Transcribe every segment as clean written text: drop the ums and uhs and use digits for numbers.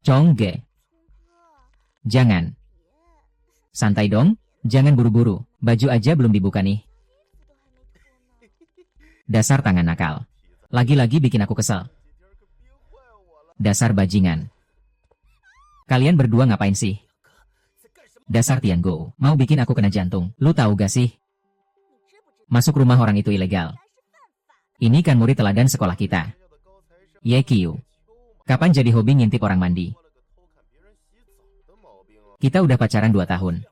Chongge. Jangan. Santai dong, jangan buru-buru. Baju aja belum dibuka nih. Dasar tangan nakal. Lagi-lagi bikin aku kesel. Dasar bajingan. Kalian berdua ngapain sih? Dasar Tiango, mau bikin aku kena jantung. Lu tahu gak sih? Masuk rumah orang itu ilegal. Ini kan murid teladan sekolah kita. Ye Qiu. Kapan jadi hobi ngintip orang mandi? Kita udah pacaran 2 tahun.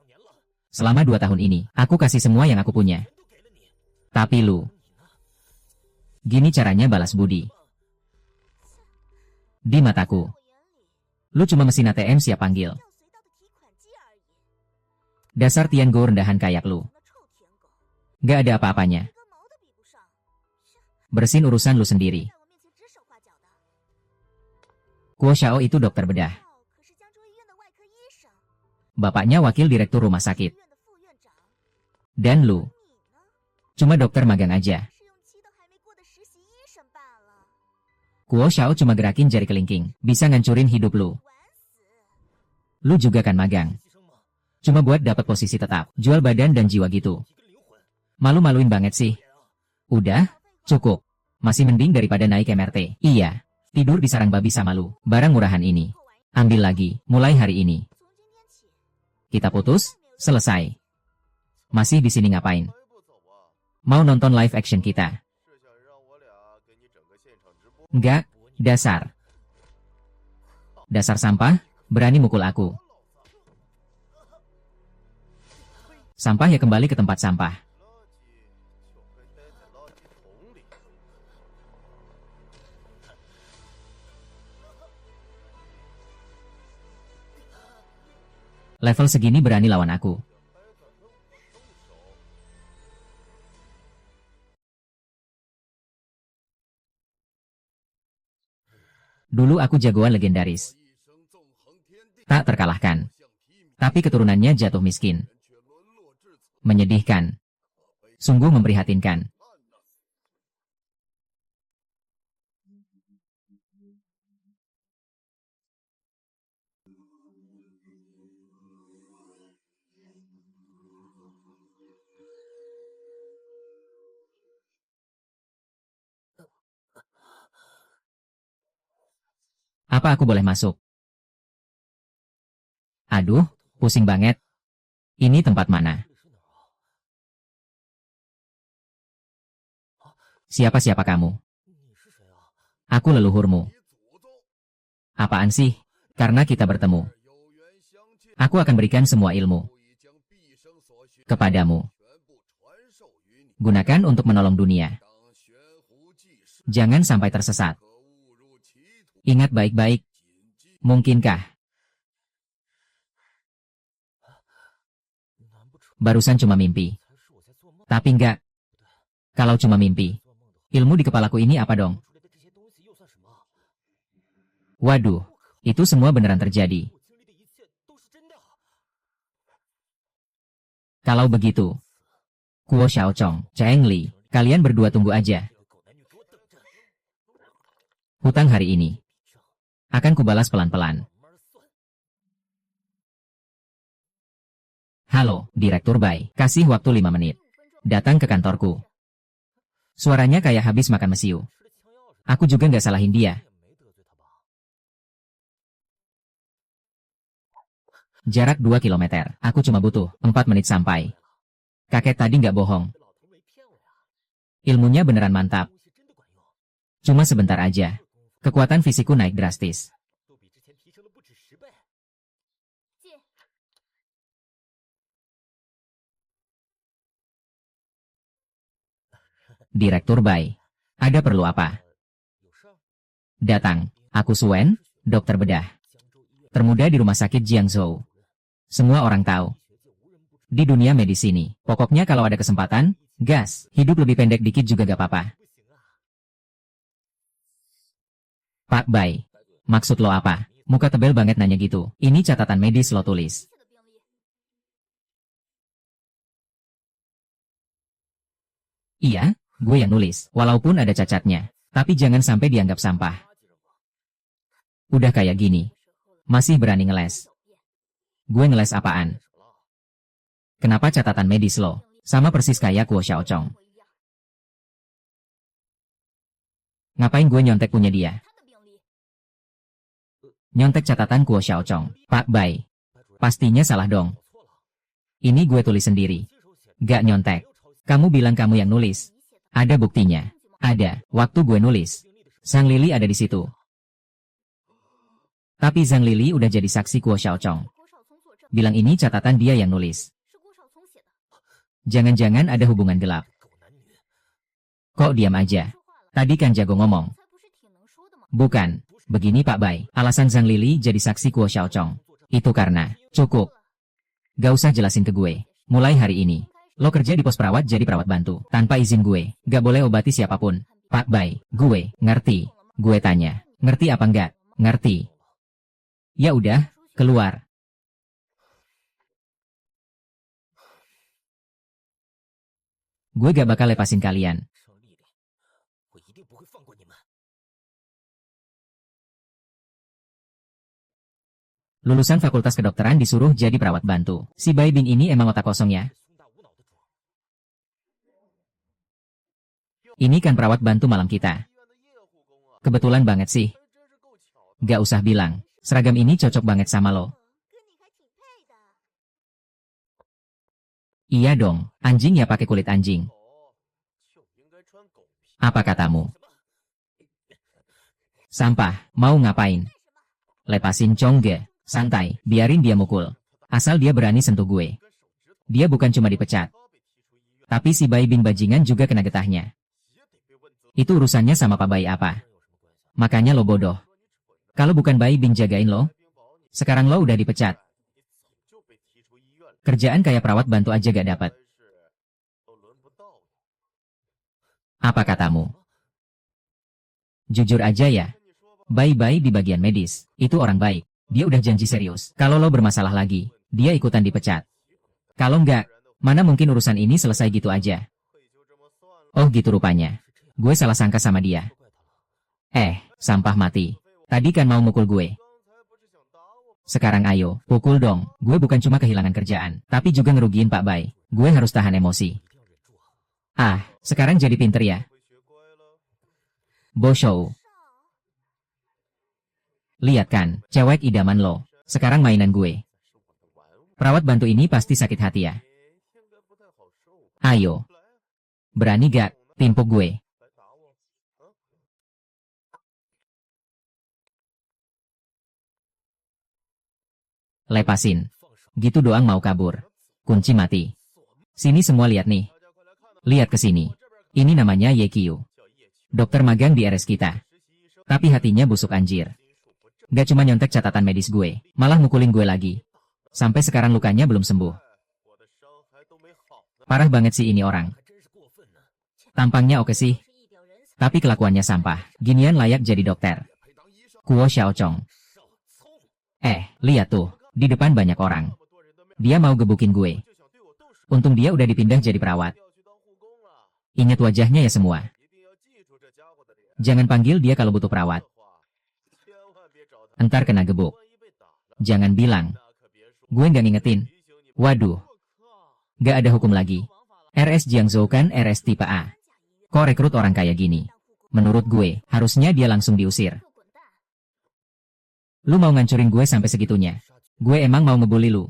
Selama 2 tahun ini, aku kasih semua yang aku punya. Tapi lu... Gini caranya balas budi. Di mataku. Lu cuma mesin ATM siap panggil. Dasar Tiango rendahan kayak lu. Gak ada apa-apanya. Bersin urusan lu sendiri. Guo Xiao itu dokter bedah. Bapaknya wakil direktur rumah sakit. Dan lu. Cuma dokter magang aja. Guo Xiao cuma gerakin jari kelingking, bisa ngancurin hidup lu. Lu juga kan magang. Cuma buat dapat posisi tetap, jual badan dan jiwa gitu. Malu-maluin banget sih. Udah, cukup. Masih mending daripada naik MRT. Iya, tidur di sarang babi sama lu. Barang murahan ini. Ambil lagi, mulai hari ini. Kita putus, selesai. Masih di sini ngapain? Mau nonton live action kita? Enggak, dasar. Dasar sampah, berani mukul aku. Sampah ya kembali ke tempat sampah. Level segini berani lawan aku. Dulu aku jagoan legendaris. Tak terkalahkan. Tapi keturunannya jatuh miskin. Menyedihkan. Sungguh memprihatinkan. Apa aku boleh masuk? Aduh, pusing banget. Ini tempat mana? Siapa-siapa kamu? Aku leluhurmu. Apaan sih? Karena kita bertemu. Aku akan berikan semua ilmu kepadamu. Gunakan untuk menolong dunia. Jangan sampai tersesat. Ingat baik-baik. Mungkinkah? Barusan cuma mimpi. Tapi enggak. Kalau cuma mimpi, ilmu di kepalaku ini apa dong? Waduh, itu semua beneran terjadi. Kalau begitu, Guo Xiaochong, Cheng Li, kalian berdua tunggu aja. Hutang hari ini akan kubalas pelan-pelan. Halo, Direktur Bai. Kasih waktu 5 menit. Datang ke kantorku. Suaranya kayak habis makan mesiu. Aku juga nggak salahin dia. Jarak 2 kilometer. Aku cuma butuh 4 menit sampai. Kakek tadi nggak bohong. Ilmunya beneran mantap. Cuma sebentar aja. Kekuatan fisikku naik drastis. Direktur Bai. Ada perlu apa? Datang. Aku Suen, dokter bedah. Termuda di rumah sakit Jiangzhou. Semua orang tahu. Di dunia medis ini, pokoknya kalau ada kesempatan, gas. Hidup lebih pendek dikit juga gak apa-apa. Pak Bai, maksud lo apa? Muka tebel banget nanya gitu. Ini catatan medis lo tulis. Iya, gue yang nulis, walaupun ada cacatnya. Tapi jangan sampai dianggap sampah. Udah kayak gini. Masih berani ngeles. Gue ngeles apaan? Kenapa catatan medis lo? Sama persis kayak Guo Xiaochong. Ngapain gue nyontek punya dia? Nyontek catatan Guo Xiaochong. Pak Bai. Pastinya salah dong. Ini gue tulis sendiri. Gak nyontek. Kamu bilang kamu yang nulis. Ada buktinya. Ada. Waktu gue nulis. Zhang Lili ada di situ. Tapi Zhang Lili udah jadi saksi Guo Xiaochong. Bilang ini catatan dia yang nulis. Jangan-jangan ada hubungan gelap. Kok diam aja? Tadi kan jago ngomong. Bukan. Begini Pak Bai. Alasan Zhang Lili jadi saksi Guo Xiaochong. Itu karena. Cukup. Gak usah jelasin ke gue. Mulai hari ini. Lo kerja di pos perawat jadi perawat bantu. Tanpa izin gue. Gak boleh obati siapapun. Pak Bai. Gue. Ngerti. Gue tanya. Ngerti apa enggak? Ngerti. Ya udah, keluar. Gue gak bakal lepasin kalian. Lulusan fakultas kedokteran disuruh jadi perawat bantu. Si Bai Bing ini emang otak kosong ya? Ini kan perawat bantu malam kita. Kebetulan banget sih. Gak usah bilang. Seragam ini cocok banget sama lo. Iya dong, anjing ya pakai kulit anjing. Apa katamu? Sampah, mau ngapain? Lepasin Chongge, santai, biarin dia mukul. Asal dia berani sentuh gue. Dia bukan cuma dipecat. Tapi si Bai Bing bajingan juga kena getahnya. Itu urusannya sama Pak Bai apa? Makanya lo bodoh. Kalau bukan Bai Bing jagain lo, sekarang lo udah dipecat. Kerjaan kayak perawat bantu aja gak dapat. Apa katamu? Jujur aja ya. Bai di bagian medis, itu orang baik. Dia udah janji serius. Kalau lo bermasalah lagi, dia ikutan dipecat. Kalau enggak, mana mungkin urusan ini selesai gitu aja. Oh gitu rupanya. Gue salah sangka sama dia. Sampah mati. Tadi kan mau mukul gue. Sekarang ayo, pukul dong. Gue bukan cuma kehilangan kerjaan, tapi juga ngerugiin Pak Bai. Gue harus tahan emosi. Sekarang jadi pinter ya. Bosho. Lihat kan, cewek idaman lo. Sekarang mainan gue. Perawat bantu ini pasti sakit hati ya. Ayo. Berani gak, timpuk gue. Lepasin. Gitu doang mau kabur. Kunci mati. Sini semua lihat nih. Lihat ke sini. Ini namanya Ye Qiu. Dokter magang di RS kita. Tapi hatinya busuk anjir. Gak cuma nyontek catatan medis gue, malah mukulin gue lagi. Sampai sekarang lukanya belum sembuh. Parah banget sih ini orang. Tampangnya oke sih. Tapi kelakuannya sampah. Ginian layak jadi dokter. Guo Xiaochong. Lihat tuh. Di depan banyak orang. Dia mau gebukin gue. Untung dia udah dipindah jadi perawat. Ingat wajahnya ya semua. Jangan panggil dia kalau butuh perawat. Entar kena gebuk. Jangan bilang. Gue nggak ngingetin. Waduh. Gak ada hukum lagi. RS Jiangzhou kan RS tipe A. Kok rekrut orang kayak gini? Menurut gue, harusnya dia langsung diusir. Lu mau ngancurin gue sampai segitunya? Gue emang mau ngebully lu.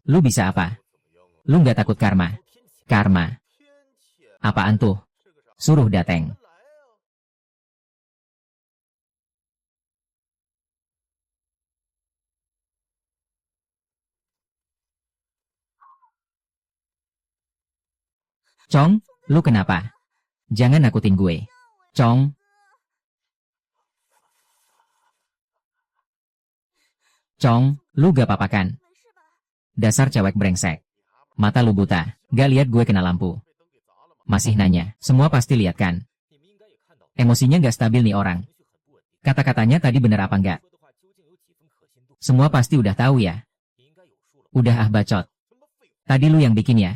Lu bisa apa? Lu nggak takut karma? Karma? Apaan tuh? Suruh dateng. Chong, lu kenapa? Jangan nakutin gue. Chong. Chong, lu gak apa-apa kan? Dasar cewek brengsek. Mata lu buta, gak lihat gue kena lampu. Masih nanya, semua pasti lihat kan? Emosinya gak stabil nih orang. Kata-katanya tadi bener apa enggak? Semua pasti udah tahu ya? Udah bacot. Tadi lu yang bikin ya?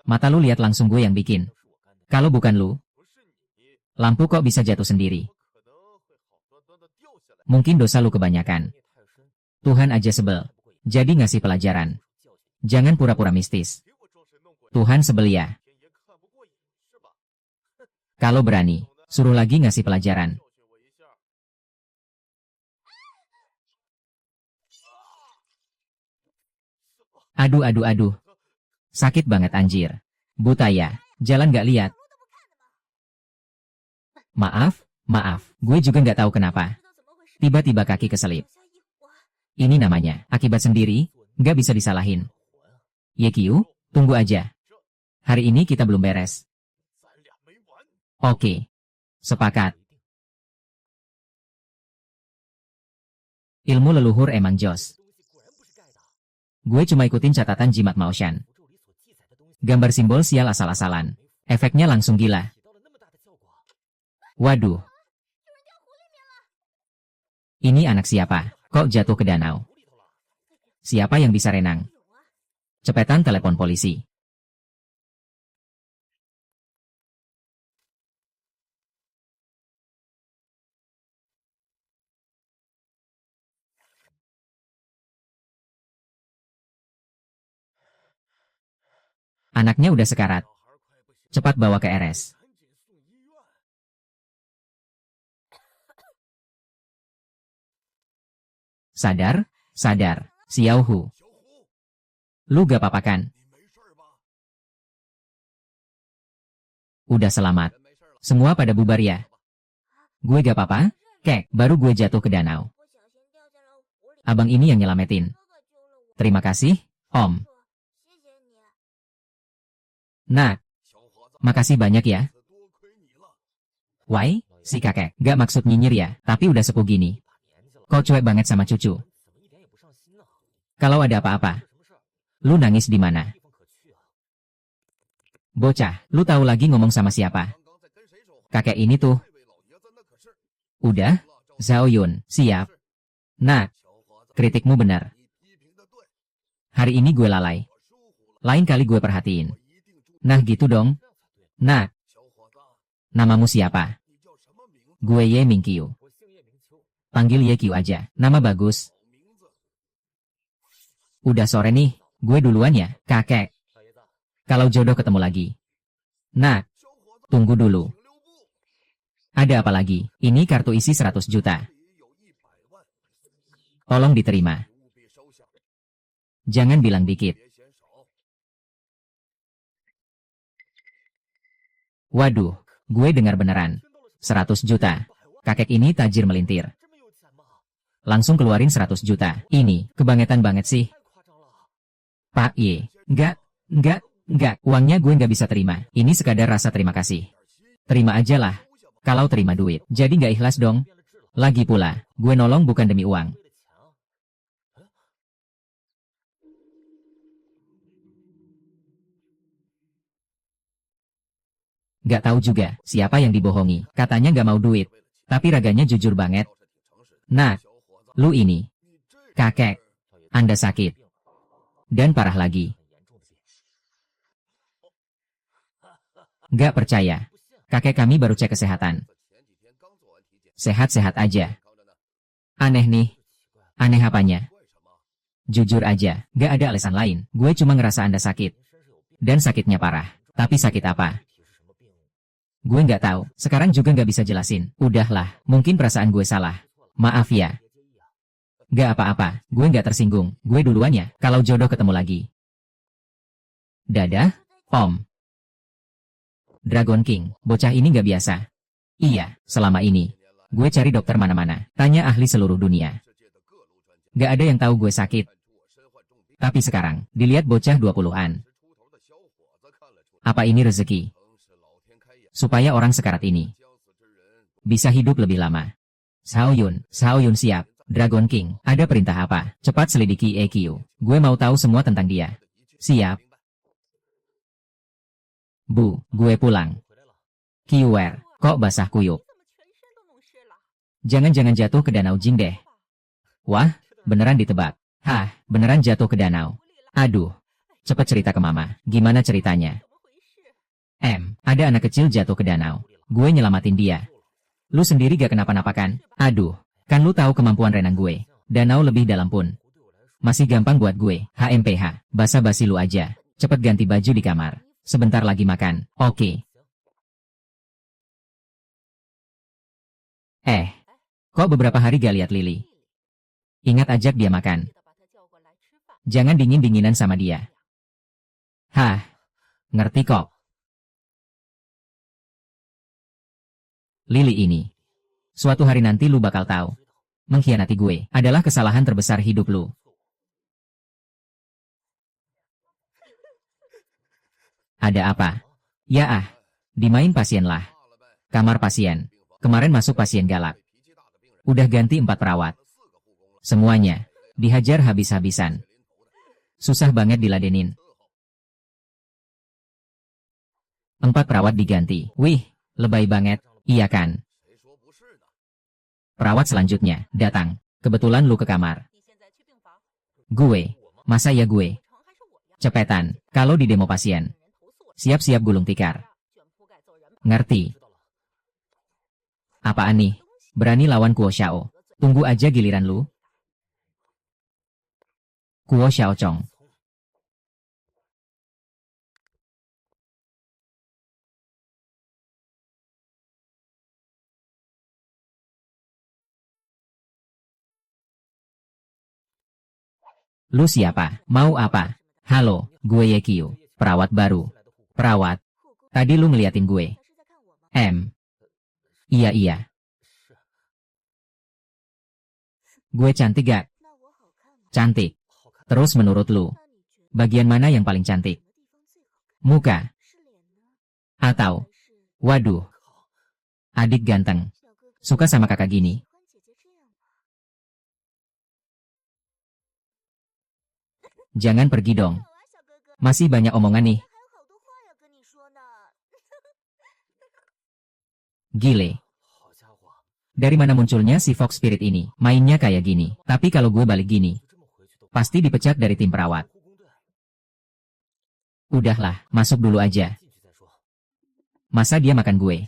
Mata lu lihat langsung gue yang bikin. Kalau bukan lu, lampu kok bisa jatuh sendiri? Mungkin dosa lu kebanyakan. Tuhan aja sebel. Jadi ngasih pelajaran. Jangan pura-pura mistis. Tuhan sebel ya. Kalau berani, suruh lagi ngasih pelajaran. Aduh aduh aduh. Sakit banget anjir. Buta ya, jalan gak lihat. Maaf, gue juga nggak tahu kenapa. Tiba-tiba kaki keselip. Ini namanya, akibat sendiri, nggak bisa disalahin. Yekyu, tunggu aja. Hari ini kita belum beres. Oke. Sepakat. Ilmu leluhur emang jos. Gue cuma ikutin catatan jimat Maoshan. Gambar simbol sial asal-asalan. Efeknya langsung gila. Waduh. Ini anak siapa? Kok jatuh ke danau? Siapa yang bisa renang? Cepetan telepon polisi. Anaknya udah sekarat. Cepat bawa ke RS. Sadar, Xiao Hu. Lu gak apa-apa kan? Udah selamat. Semua pada bubar ya? Gue gak apa-apa? Kek, baru gue jatuh ke danau. Abang ini yang nyelamatin. Terima kasih, Om. Nah, makasih banyak ya. Why, si kakek, gak maksud nyinyir ya, tapi udah sepuh gini. Kok cuek banget sama cucu? Kalau ada apa-apa, lu nangis di mana? Bocah, lu tahu lagi ngomong sama siapa? Kakek ini tuh. Udah, Zhao Yun, siap. Nah, kritikmu benar. Hari ini gue lalai. Lain kali gue perhatiin. Nah gitu dong. Nah, namamu siapa? Gue Ye Mingqiu. Panggil Yekyu aja, nama bagus. Udah sore nih, gue duluan ya, kakek. Kalau jodoh ketemu lagi. Nah, tunggu dulu. Ada apa lagi? Ini kartu isi 100 juta. Tolong diterima. Jangan bilang dikit. Waduh, gue dengar beneran. 100 juta. Kakek ini tajir melintir. Langsung keluarin 100 juta. Ini, kebangetan banget sih. Pak Ye, enggak. Uangnya gue nggak bisa terima. Ini sekadar rasa terima kasih. Terima aja lah. Kalau terima duit, jadi nggak ikhlas dong. Lagi pula, gue nolong bukan demi uang. Gak tahu juga, siapa yang dibohongi. Katanya gak mau duit. Tapi raganya jujur banget. Nah, lu ini. Kakek. Anda sakit. Dan parah lagi. Gak percaya. Kakek kami baru cek kesehatan. Sehat-sehat aja. Aneh nih. Aneh apanya? Jujur aja, gak ada alasan lain. Gue cuma ngerasa Anda sakit. Dan sakitnya parah. Tapi sakit apa? Gue nggak tahu, sekarang juga nggak bisa jelasin. Udahlah, mungkin perasaan gue salah. Maaf ya. Gak apa-apa, gue nggak tersinggung. Gue duluan ya, kalau jodoh ketemu lagi. Dadah, Om. Dragon King, bocah ini nggak biasa. Iya, selama ini. Gue cari dokter mana-mana, tanya ahli seluruh dunia. Gak ada yang tahu gue sakit. Tapi sekarang, dilihat bocah 20-an. Apa ini rezeki? Supaya orang sekarat ini bisa hidup lebih lama. Xiao Yun siap. Dragon King, ada perintah apa? Cepat selidiki EQ. Gue mau tahu semua tentang dia. Siap. Bu, gue pulang. Kiwer, kok basah kuyup? Jangan-jangan jatuh ke danau Jing deh. Wah, beneran ditebak. Hah, beneran jatuh ke danau. Aduh, cepet cerita ke mama. Gimana ceritanya? Ada anak kecil jatuh ke danau. Gue nyelamatin dia. Lu sendiri gak kenapa-napa kan? Aduh, Kan lu tahu kemampuan renang gue. Danau lebih dalam pun masih gampang buat gue. HMPH, basa-basi lu aja. Cepet ganti baju di kamar. Sebentar lagi makan. Oke. Kok beberapa hari gak lihat Lily? Ingat ajak dia makan. Jangan dingin-dinginan sama dia. Hah, ngerti kok. Lily ini. Suatu hari nanti lu bakal tahu. Mengkhianati gue adalah kesalahan terbesar hidup lu. Ada apa? Ya dimain pasien lah. Kamar pasien. Kemarin masuk pasien galak. Udah ganti 4 perawat. Semuanya dihajar habis-habisan. Susah banget diladenin. 4 perawat diganti. Wih, lebay banget. Iya kan? Perawat selanjutnya datang. Kebetulan lu ke kamar. Gue. Masa ya gue? Cepetan, kalau di demo pasien. Siap-siap gulung tikar. Ngerti? Apaan nih? Berani lawan Kuo Xiao? Tunggu aja giliran lu. Kuo Xiao Chong. Lu siapa? Mau apa? Halo, gue Yekio, perawat baru. Perawat. Tadi lu ngeliatin gue. Iya. Gue cantik gak? Cantik. Terus menurut lu, bagian mana yang paling cantik? Muka? Atau, waduh, adik ganteng. Suka sama kakak gini? Jangan pergi dong. Masih banyak omongan nih. Gile. Dari mana munculnya si Fox Spirit ini? Mainnya kayak gini. Tapi kalau gue balik gini, pasti dipecat dari tim perawat. Udahlah, masuk dulu aja. Masa dia makan gue?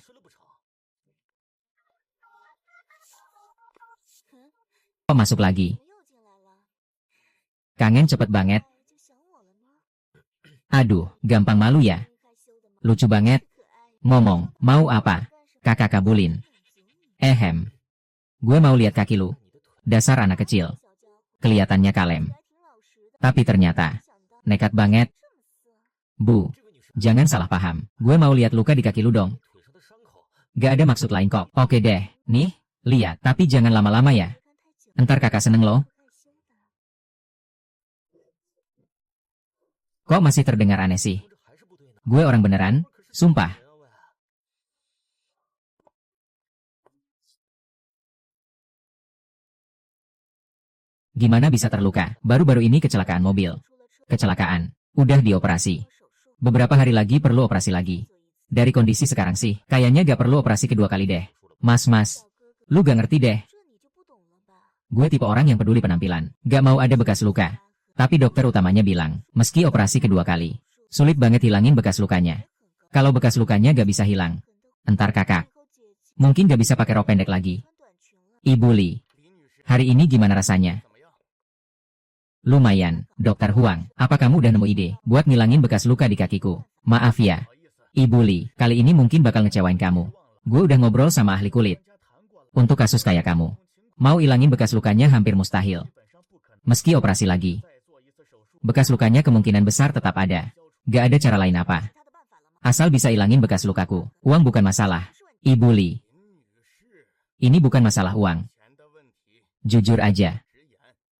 Kok masuk lagi? Kangen cepet banget. Aduh, gampang malu ya. Lucu banget. Ngomong, mau apa? Kakak kabulin. Gue mau lihat kaki lu. Dasar anak kecil. Kelihatannya kalem. Tapi ternyata, nekat banget. Bu, jangan salah paham. Gue mau lihat luka di kaki lu dong. Gak ada maksud lain kok. Oke deh, nih, lihat. Tapi jangan lama-lama ya. Entar kakak seneng loh. Kok masih terdengar aneh sih? Gue orang beneran, sumpah. Gimana bisa terluka? Baru-baru ini kecelakaan mobil. Kecelakaan. Udah dioperasi. Beberapa hari lagi perlu operasi lagi. Dari kondisi sekarang sih, kayaknya gak perlu operasi kedua kali deh. Mas, lu gak ngerti deh. Gue tipe orang yang peduli penampilan. Gak mau ada bekas luka. Tapi dokter utamanya bilang, meski operasi kedua kali, sulit banget hilangin bekas lukanya. Kalau bekas lukanya gak bisa hilang, entar kakak mungkin gak bisa pakai rok pendek lagi. Ibu Li, hari ini gimana rasanya? Lumayan, Dokter Huang. Apa kamu udah nemu ide buat ngilangin bekas luka di kakiku? Maaf ya, Ibu Li, kali ini mungkin bakal ngecewain kamu. Gue udah ngobrol sama ahli kulit. Untuk kasus kayak kamu, mau ilangin bekas lukanya hampir mustahil. Meski operasi lagi, bekas lukanya kemungkinan besar tetap ada. Gak ada cara lain apa. Asal bisa ilangin bekas lukaku, uang bukan masalah. Ibu Li, ini bukan masalah uang. Jujur aja.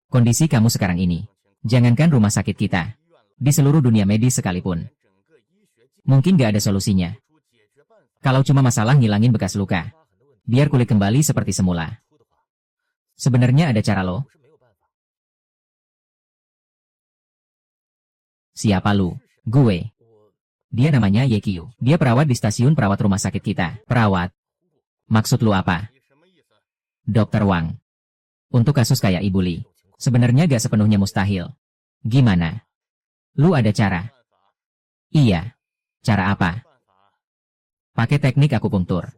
Kondisi kamu sekarang ini, jangankan rumah sakit kita, di seluruh dunia medis sekalipun, mungkin gak ada solusinya. Kalau cuma masalah ngilangin bekas luka, biar kulit kembali seperti semula. Sebenarnya ada cara loh. Siapa lu? Gue. Dia namanya Yekio. Dia perawat di stasiun perawat rumah sakit kita. Perawat? Maksud lu apa? Dokter Wang. Untuk kasus kayak Ibu Li, sebenarnya gak sepenuhnya mustahil. Gimana? Lu ada cara? Iya. Cara apa? Pakai teknik akupunktur.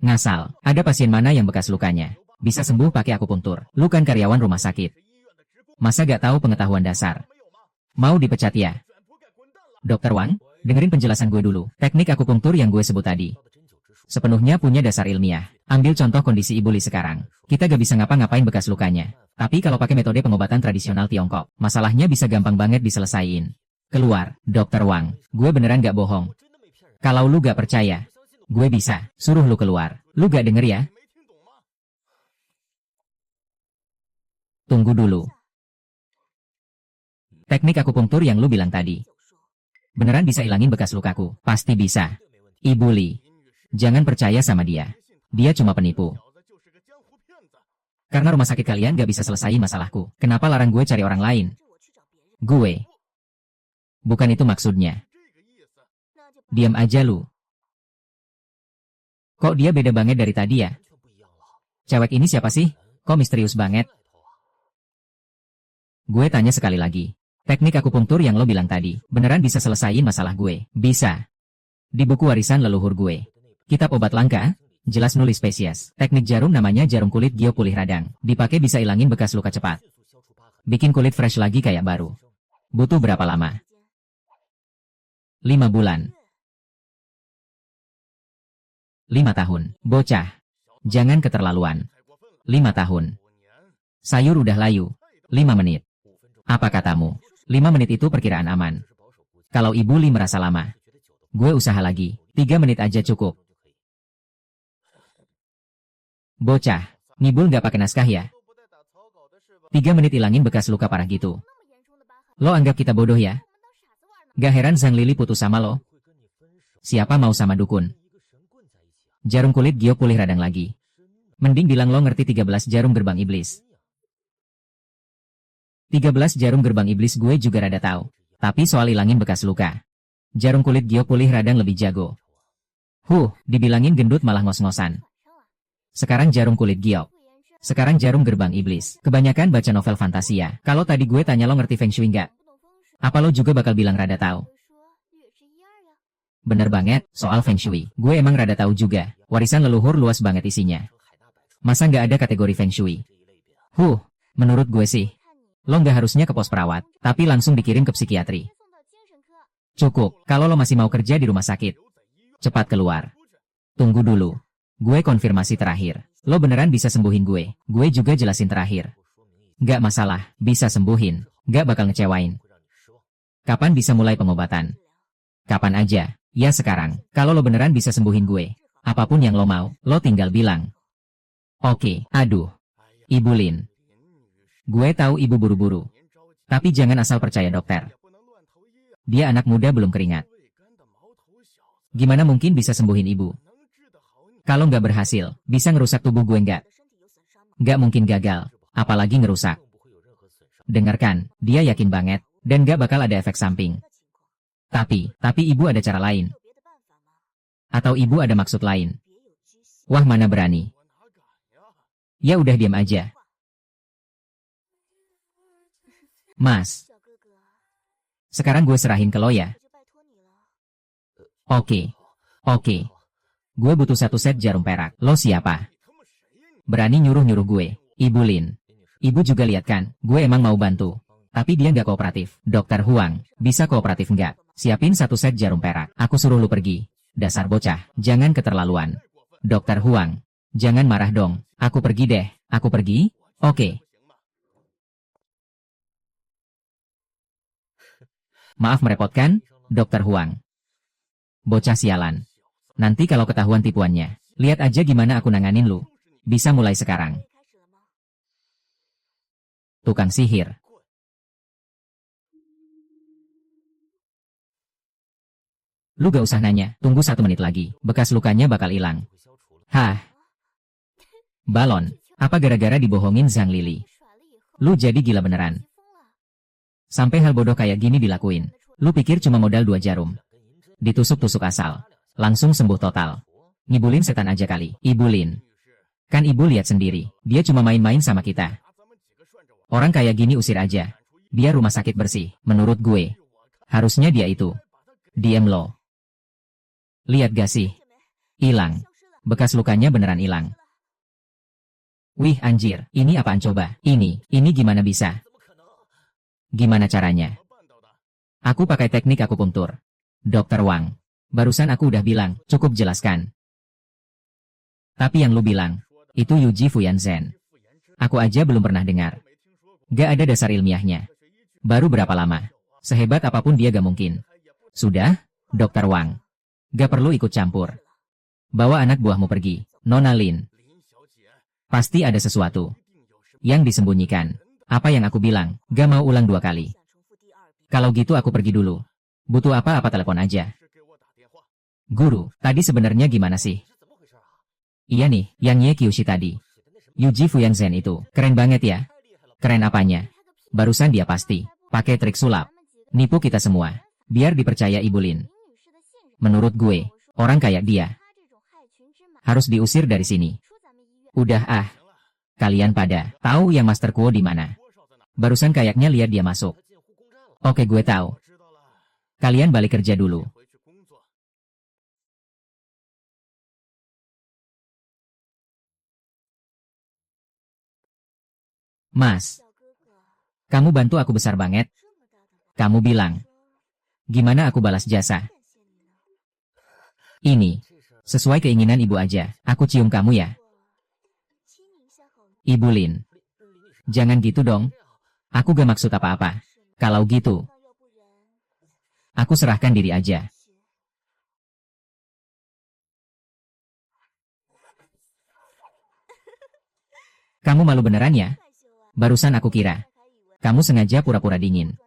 Ngasal, ada pasien mana yang bekas lukanya Bisa sembuh pakai akupunktur. Lu kan karyawan rumah sakit. Masa gak tahu pengetahuan dasar? Mau dipecat ya? Dokter Wang, dengerin penjelasan gue dulu. Teknik akupunktur yang gue sebut tadi sepenuhnya punya dasar ilmiah. Ambil contoh kondisi Ibu Li sekarang. Kita gak bisa ngapa-ngapain bekas lukanya. Tapi kalau pakai metode pengobatan tradisional Tiongkok, masalahnya bisa gampang banget diselesaiin. Keluar, Dokter Wang. Gue beneran gak bohong. Kalau lu gak percaya, gue bisa suruh lu keluar. Lu gak denger ya? Tunggu dulu. Teknik akupunktur yang lu bilang tadi beneran bisa ilangin bekas lukaku? Pasti bisa. Ibu Li, jangan percaya sama dia. Dia cuma penipu. Karena rumah sakit kalian gak bisa selesaiin masalahku. Kenapa larang gue cari orang lain? Gue. Bukan itu maksudnya. Diam aja lu. Kok dia beda banget dari tadi ya? Cewek ini siapa sih? Kok misterius banget? Gue tanya sekali lagi. Teknik akupunktur yang lo bilang tadi, beneran bisa selesaiin masalah gue? Bisa. Di buku warisan leluhur gue. Kitab obat langka, jelas nulis spesies. Teknik jarum namanya jarum kulit Gio pulih radang. Dipakai bisa ilangin bekas luka cepat. Bikin kulit fresh lagi kayak baru. Butuh berapa lama? 5 bulan. 5 tahun. Bocah. Jangan keterlaluan. 5 tahun. Sayur udah layu. 5 menit. Apa katamu? 5 menit itu perkiraan aman. Kalau Ibu Li merasa lama, gue usaha lagi. 3 menit aja cukup. Bocah, ngibul gak pakai naskah ya? 3 menit ilangin bekas luka parah gitu. Lo anggap kita bodoh ya? Gak heran Zhang Lili putus sama lo. Siapa mau sama dukun? Jarum kulit Gio pulih radang lagi. Mending bilang lo ngerti 13 jarum gerbang iblis. 13 jarum gerbang iblis gue juga rada tahu. Tapi soal ilangin bekas luka, jarum kulit Gio pulih radang lebih jago. Dibilangin gendut malah ngos-ngosan. Sekarang jarum kulit Gio. Sekarang jarum gerbang iblis. Kebanyakan baca novel fantasia. Kalau tadi gue tanya lo ngerti Feng Shui nggak? Apa lo juga bakal bilang rada tahu? Bener banget, soal Feng Shui. Gue emang rada tahu juga. Warisan leluhur luas banget isinya. Masa nggak ada kategori Feng Shui? Menurut gue sih, lo nggak harusnya ke pos perawat, tapi langsung dikirim ke psikiatri. Cukup, kalau lo masih mau kerja di rumah sakit. Cepat keluar. Tunggu dulu. Gue konfirmasi terakhir. Lo beneran bisa sembuhin gue. Gue juga jelasin terakhir. Nggak masalah, bisa sembuhin. Nggak bakal ngecewain. Kapan bisa mulai pengobatan? Kapan aja. Ya sekarang. Kalau lo beneran bisa sembuhin gue, apapun yang lo mau, lo tinggal bilang. Oke, aduh. Ibu Lin. Gue tahu ibu buru-buru. Tapi jangan asal percaya dokter. Dia anak muda belum keringat. Gimana mungkin bisa sembuhin ibu? Kalau nggak berhasil, bisa ngerusak tubuh gue nggak? Nggak mungkin gagal, apalagi ngerusak. Dengarkan, dia yakin banget, dan nggak bakal ada efek samping. Tapi ibu ada cara lain. Atau ibu ada maksud lain. Wah mana berani. Ya udah diam aja. Mas. Sekarang gue serahin ke lo ya. Oke. Gue butuh 1 set jarum perak. Lo siapa? Berani nyuruh-nyuruh gue. Ibu Lin. Ibu juga lihat kan, gue emang mau bantu. Tapi dia nggak kooperatif. Dokter Huang, bisa kooperatif nggak? Siapin 1 set jarum perak. Aku suruh lu pergi. Dasar bocah, jangan keterlaluan. Dokter Huang, jangan marah dong. Aku pergi deh. Aku pergi? Oke. Maaf merepotkan, Dokter Huang. Bocah sialan. Nanti kalau ketahuan tipuannya, lihat aja gimana aku nanganin lu. Bisa mulai sekarang. Tukang sihir. Lu gak usah nanya, tunggu 1 menit lagi, bekas lukanya bakal hilang. Balon, apa gara-gara dibohongin Zhang Lili? Lu jadi gila beneran. Sampai hal bodoh kayak gini dilakuin. Lu pikir cuma modal 2 jarum. Ditusuk-tusuk asal. Langsung sembuh total. Ngibulin setan aja kali. Ibu Lin. Kan ibu lihat sendiri, dia cuma main-main sama kita. Orang kayak gini usir aja. Biar rumah sakit bersih, menurut gue. Harusnya dia itu. Diem lo. Lihat gak sih? Hilang. Bekas lukanya beneran hilang. Wih anjir, ini apaan coba? Ini gimana bisa? Gimana caranya? Aku pakai teknik akupunktur. Dokter Wang, barusan aku udah bilang, cukup jelaskan. Tapi yang lu bilang, itu Yuji Fuyanzhen. Aku aja belum pernah dengar. Gak ada dasar ilmiahnya. Baru berapa lama? Sehebat apapun dia gak mungkin. Sudah, Dokter Wang. Gak perlu ikut campur. Bawa anak buahmu pergi, Nona Lin. Pasti ada sesuatu yang disembunyikan. Apa yang aku bilang, gak mau ulang 2 kali. Kalau gitu aku pergi dulu. Butuh apa-apa telepon aja. Guru, tadi sebenarnya gimana sih? Iya nih, yang Ye Kyushi tadi. Yuji Fuyanzhen itu, keren banget ya. Keren apanya? Barusan dia pasti pakai trik sulap. Nipu kita semua, biar dipercaya Ibu Lin. Menurut gue, orang kayak dia harus diusir dari sini. Udah kalian pada tahu yang Master Kuo di mana? Barusan kayaknya lihat dia masuk. Oke gue tahu. Kalian balik kerja dulu. Mas, kamu bantu aku besar banget. Kamu bilang, gimana aku balas jasa? Ini, sesuai keinginan ibu aja, aku cium kamu ya. Ibu Lin, jangan gitu dong. Aku gak maksud apa-apa. Kalau gitu, aku serahkan diri aja. Kamu malu beneran ya? Barusan aku kira kamu sengaja pura-pura dingin.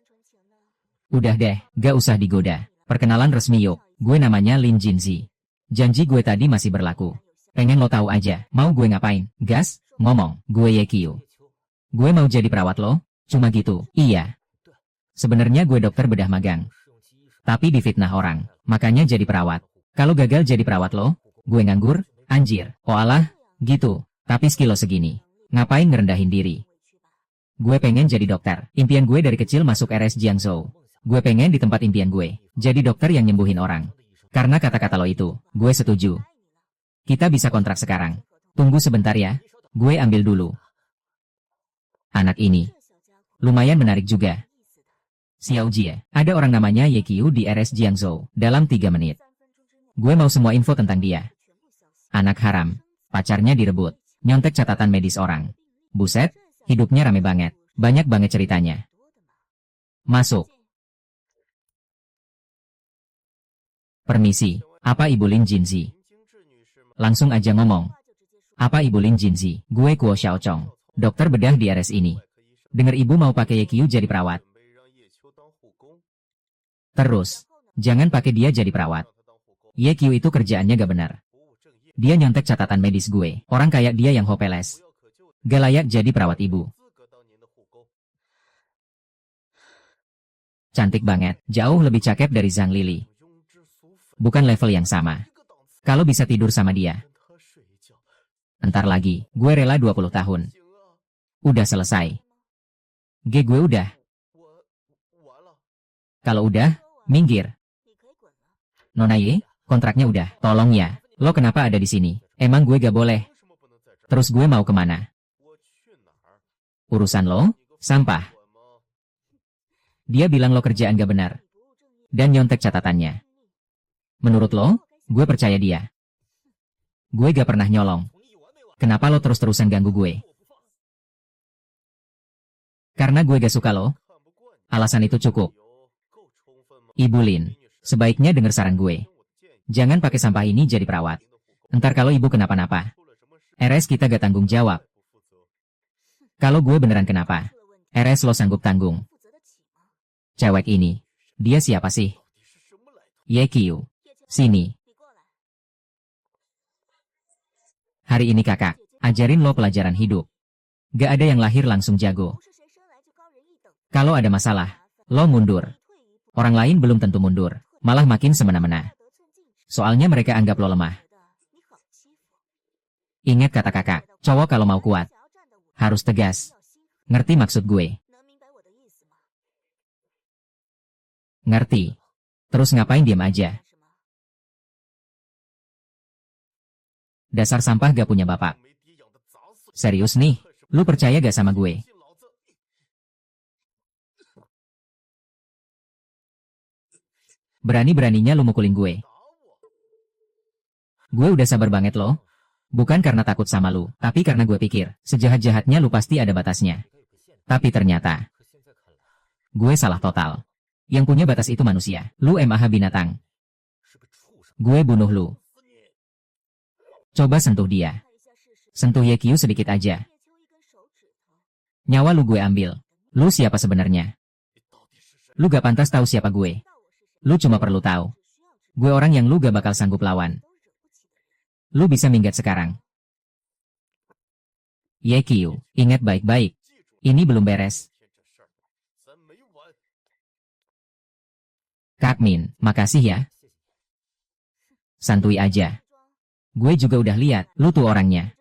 Udah deh, gak usah digoda. Perkenalan resmi yuk, gue namanya Lin Jinzi. Janji gue tadi masih berlaku. Pengen lo tahu aja, mau gue ngapain? Gas, ngomong, gue Yekyu. Gue mau jadi perawat lo? Cuma gitu, iya. Sebenarnya gue dokter bedah magang. Tapi difitnah orang, makanya jadi perawat. Kalau gagal jadi perawat lo, gue nganggur, anjir, oh alah, gitu. Tapi skill lo segini, ngapain ngerendahin diri? Gue pengen jadi dokter. Impian gue dari kecil masuk RS Jiangzhou. Gue pengen di tempat impian gue, jadi dokter yang nyembuhin orang. Karena kata-kata lo itu, gue setuju. Kita bisa kontrak sekarang. Tunggu sebentar ya, gue ambil dulu. Anak ini lumayan menarik juga. Xiao Jie, ada orang namanya Yekyu di RS Jiangzhou, dalam 3 menit. Gue mau semua info tentang dia. Anak haram, pacarnya direbut, nyontek catatan medis orang. Buset, hidupnya rame banget, banyak banget ceritanya. Masuk. Permisi, apa Ibu Lin Jinzi? Langsung aja ngomong. Apa Ibu Lin Jinzi? Gue Kuo Xiaochong, dokter bedah di RS ini. Dengar ibu mau pakai Yekyu jadi perawat. Terus, jangan pakai dia jadi perawat. Yekyu itu kerjaannya gak benar. Dia nyontek catatan medis gue, orang kayak dia yang hopeless. Gak layak jadi perawat ibu. Cantik banget, jauh lebih cakep dari Zhang Lili. Bukan level yang sama. Kalau bisa tidur sama dia. Entar lagi, gue rela 20 tahun. Udah selesai. Gue udah. Kalau udah, minggir. Nona Ye, kontraknya udah. Tolong ya, lo kenapa ada di sini? Emang gue gak boleh? Terus gue mau kemana? Urusan lo? Sampah. Dia bilang lo kerjaan gak benar. Dan nyontek catatannya. Menurut lo, gue percaya dia. Gue gak pernah nyolong. Kenapa lo terus-terusan ganggu gue? Karena gue gak suka lo. Alasan itu cukup. Ibu Lin, sebaiknya denger saran gue. Jangan pakai sampah ini jadi perawat. Entar kalau ibu kenapa-napa, RS kita gak tanggung jawab. Kalau gue beneran kenapa, RS lo sanggup tanggung. Cewek ini, dia siapa sih? Yekyu, sini. Hari ini kakak, ajarin lo pelajaran hidup. Gak ada yang lahir langsung jago. Kalau ada masalah, lo mundur. Orang lain belum tentu mundur, malah makin semena-mena. Soalnya mereka anggap lo lemah. Ingat kata kakak, cowok kalau mau kuat, harus tegas. Ngerti maksud gue? Ngerti. Terus ngapain diam aja? Dasar sampah gak punya bapak. Serius nih? Lu percaya gak sama gue? Berani-beraninya lu mukulin gue. Gue udah sabar banget loh. Bukan karena takut sama lu, tapi karena gue pikir, sejahat-jahatnya lu pasti ada batasnya. Tapi ternyata, gue salah total. Yang punya batas itu manusia. Lu MAH binatang. Gue bunuh lu. Coba sentuh dia. Sentuh YQ sedikit aja. Nyawa lu gue ambil. Lu siapa sebenarnya? Lu gak pantas tahu siapa gue. Lu cuma perlu tahu. Gue orang yang lu gak bakal sanggup lawan. Lu bisa minggat sekarang. YQ, ingat baik-baik. Ini belum beres. Kak Min, makasih ya. Santuy aja. Gue juga udah lihat, lu tuh orangnya.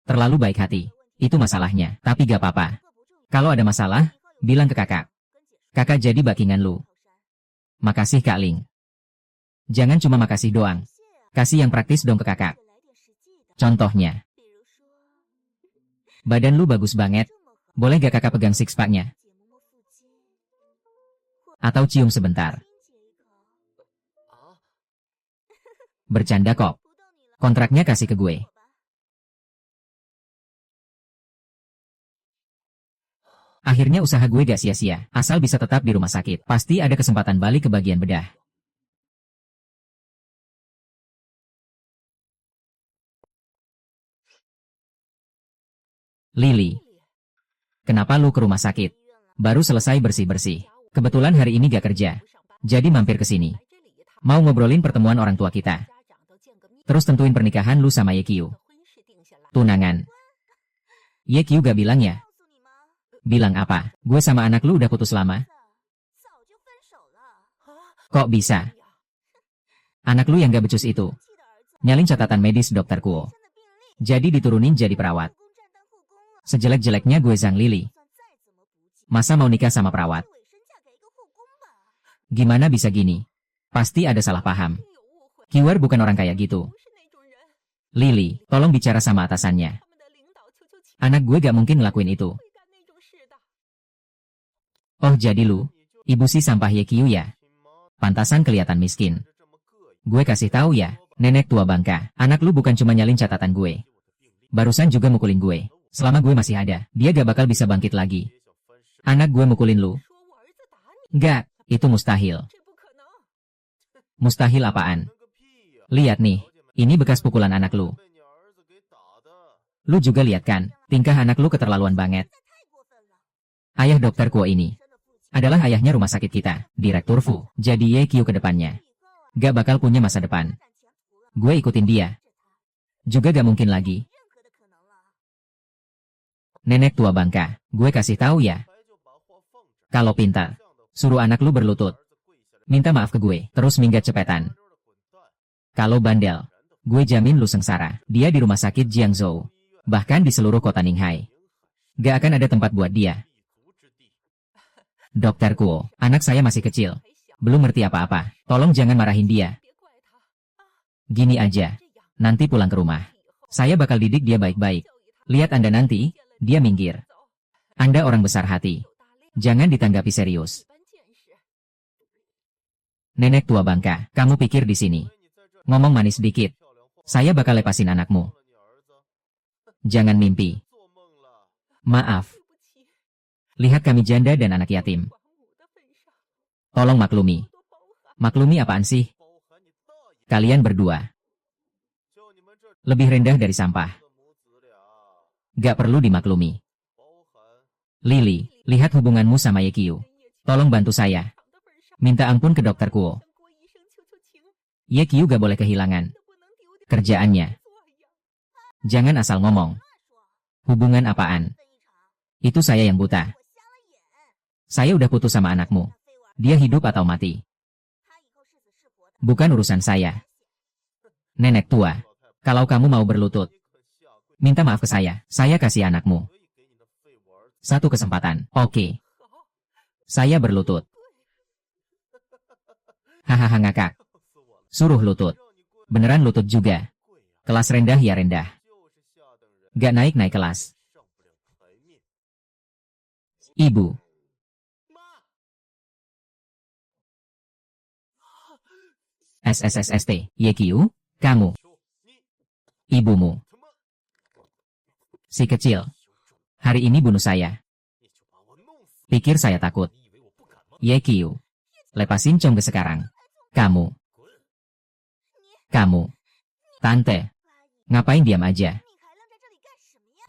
Terlalu baik hati. Itu masalahnya, tapi gak apa-apa. Kalau ada masalah, bilang ke kakak. Kakak jadi backingan lu. Makasih Kak Ling. Jangan cuma makasih doang. Kasih yang praktis dong ke kakak. Contohnya. Badan lu bagus banget. Boleh gak kakak pegang six-pack-nya? Atau cium sebentar? Bercanda kok. Kontraknya kasih ke gue. Akhirnya usaha gue gak sia-sia. Asal bisa tetap di rumah sakit. Pasti ada kesempatan balik ke bagian bedah. Lily. Kenapa lu ke rumah sakit? Baru selesai bersih-bersih. Kebetulan hari ini gak kerja. Jadi mampir ke sini. Mau ngobrolin pertemuan orang tua kita. Terus tentuin pernikahan lu sama YQ. Tunangan. YQ gak bilang ya? Bilang apa? Gue sama anak lu udah putus lama? Kok bisa? Anak lu yang gak becus itu. Nyalin catatan medis dokter Kuo. Jadi diturunin jadi perawat. Sejelek-jeleknya gue Zhang Lily. Masa mau nikah sama perawat? Gimana bisa gini? Pasti ada salah paham. Kiwar bukan orang kayak gitu. Lily, tolong bicara sama atasannya. Anak gue gak mungkin ngelakuin itu. Oh jadi lu, ibu si sampah YQ ya? Pantasan kelihatan miskin. Gue kasih tahu ya, nenek tua bangka. Anak lu bukan cuma nyalin catatan gue. Barusan juga mukulin gue. Selama gue masih ada, dia gak bakal bisa bangkit lagi. Anak gue mukulin lu? Gak, itu mustahil. Mustahil apaan? Lihat nih, ini bekas pukulan anak lu. Lu juga lihat kan, tingkah anak lu keterlaluan banget. Ayah dokter Kuo ini adalah ayahnya rumah sakit kita, Direktur Fu. Jadi YQ ke depannya gak bakal punya masa depan. Gue ikutin dia. Juga gak mungkin lagi. Nenek tua bangka, gue kasih tahu ya. Kalau pintar, suruh anak lu berlutut. Minta maaf ke gue, terus minggat cepetan. Kalau bandel, gue jamin lu sengsara. Dia di rumah sakit Jiangzhou. Bahkan di seluruh kota Ninghai. Gak akan ada tempat buat dia. Dokter Kuo, anak saya masih kecil. Belum ngerti apa-apa. Tolong jangan marahin dia. Gini aja. Nanti pulang ke rumah. Saya bakal didik dia baik-baik. Lihat Anda nanti, dia minggir. Anda orang besar hati. Jangan ditanggapi serius. Nenek tua bangka, kamu pikir di sini. Ngomong manis dikit. Saya bakal lepasin anakmu. Jangan mimpi. Maaf. Lihat kami janda dan anak yatim. Tolong maklumi. Maklumi apaan sih? Kalian berdua lebih rendah dari sampah. Gak perlu dimaklumi. Lily, lihat hubunganmu sama YQ. Tolong bantu saya. Minta ampun ke dokter Kuo. YQ gak boleh kehilangan kerjaannya. Jangan asal ngomong. Hubungan apaan? Itu saya yang buta. Saya udah putus sama anakmu. Dia hidup atau mati. Bukan urusan saya. Nenek tua, kalau kamu mau berlutut, minta maaf ke saya kasih anakmu. Satu kesempatan, oke. Saya berlutut. Hahaha ngakak. Suruh lutut. Beneran lutut juga. Kelas rendah ya rendah. Gak naik-naik kelas. Ibu. SSSST, YQ, kamu. Ibumu. Si kecil. Hari ini bunuh saya. Pikir saya takut. YQ. Lepasin Chongge sekarang. Kamu. Kamu. Tante. Ngapain diam aja?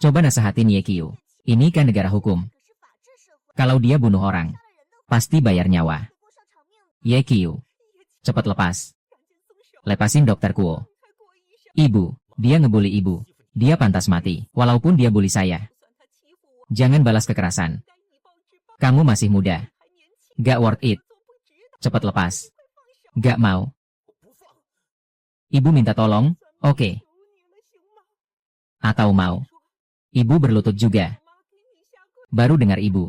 Coba nasehatin YQ. Ini kan negara hukum. Kalau dia bunuh orang, pasti bayar nyawa. YQ. Cepat lepas. Lepasin Dokter Kuo. Ibu. Dia ngebully ibu. Dia pantas mati, walaupun dia bully saya. Jangan balas kekerasan. Kamu masih muda. Gak worth it. Cepat lepas. Gak mau. Ibu minta tolong, oke. Atau mau. Ibu berlutut juga. Baru dengar ibu.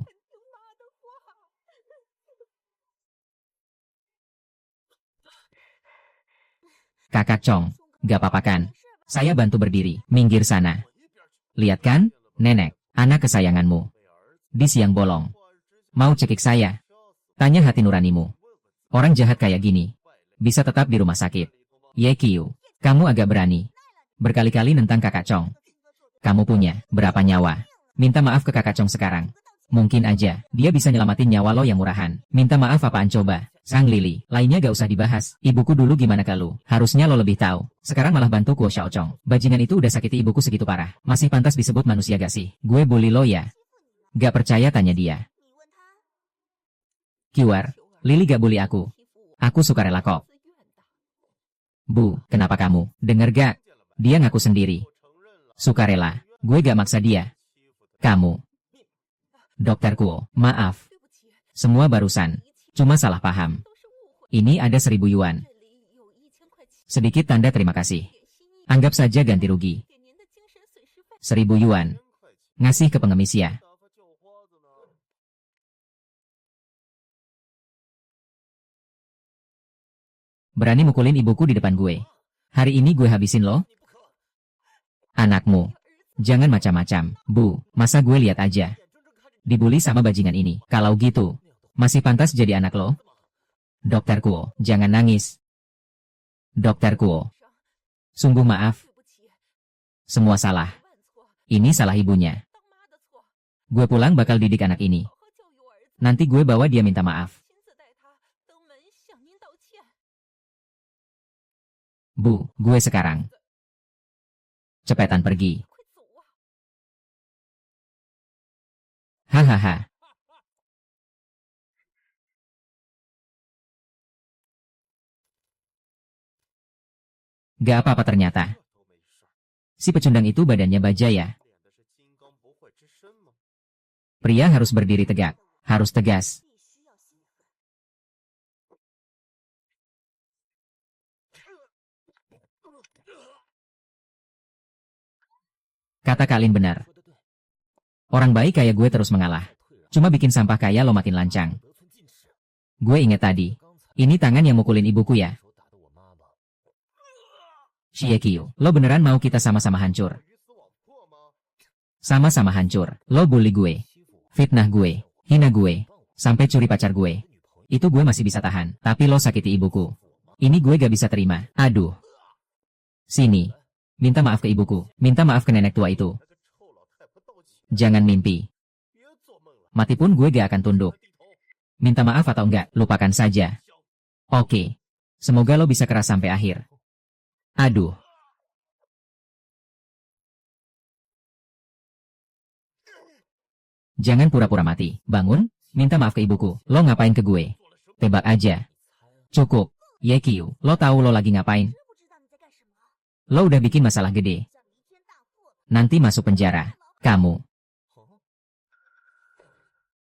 Kakak Chong, gak apa-apa kan? Saya bantu berdiri, minggir sana. Lihat kan, nenek, anak kesayanganmu. Di siang bolong. Mau cekik saya? Tanya hati nuranimu. Orang jahat kayak gini, bisa tetap di rumah sakit. YQ, kamu agak berani. Berkali-kali nentang kakak Chong. Kamu punya berapa nyawa? Minta maaf ke kakak Chong sekarang. Mungkin aja, dia bisa nyelamatin nyawa lo yang murahan. Minta maaf apaan coba? Sang Lili, lainnya gak usah dibahas. Ibuku dulu gimana kalau? Harusnya lo lebih tahu. Sekarang malah bantu Kuo Xiaochong. Bajingan itu udah sakiti ibuku segitu parah. Masih pantas disebut manusia gak sih? Gue bully lo ya? Gak percaya tanya dia. Kiwar, Lili gak bully aku. Aku sukarela kok. Bu, kenapa kamu? Denger gak? Dia ngaku sendiri. Sukarela, gue gak maksa dia. Kamu. Dokter Kuo, maaf. Semua barusan. Cuma salah paham. Ini ada 1.000 yuan. Sedikit tanda terima kasih. Anggap saja ganti rugi. 1.000 yuan. Ngasih ke pengemis ya. Berani mukulin ibuku di depan gue. Hari ini gue habisin lo. Anakmu. Jangan macam-macam. Bu, masa gue lihat aja. Dibully sama bajingan ini. Kalau gitu, masih pantas jadi anak lo? Dokter Kuo, jangan nangis. Dokter Kuo. Sungguh maaf. Semua salah. Ini salah ibunya. Gue pulang bakal didik anak ini. Nanti gue bawa dia minta maaf. Bu, gue sekarang. Cepetan pergi. Hahaha. Gak apa-apa ternyata. Si pecundang itu badannya baja ya. Pria harus berdiri tegak. Harus tegas. Kata Kalin benar. Orang baik kayak gue terus mengalah. Cuma bikin sampah kayak lo makin lancang. Gue inget tadi. Ini tangan yang mukulin ibuku ya. Shiekio, lo beneran mau kita sama-sama hancur? Sama-sama hancur. Lo bully gue. Fitnah gue. Hina gue. Sampai curi pacar gue. Itu gue masih bisa tahan. Tapi lo sakiti ibuku. Ini gue gak bisa terima. Aduh. Sini. Minta maaf ke ibuku. Minta maaf ke nenek tua itu. Jangan mimpi. Mati pun gue gak akan tunduk. Minta maaf atau enggak, lupakan saja. Oke. Semoga lo bisa keras sampai akhir. Aduh. Jangan pura-pura mati. Bangun, minta maaf ke ibuku. Lo ngapain ke gue? Tebak aja. Cukup. YQ, lo tahu lo lagi ngapain? Lo udah bikin masalah gede. Nanti masuk penjara. Kamu.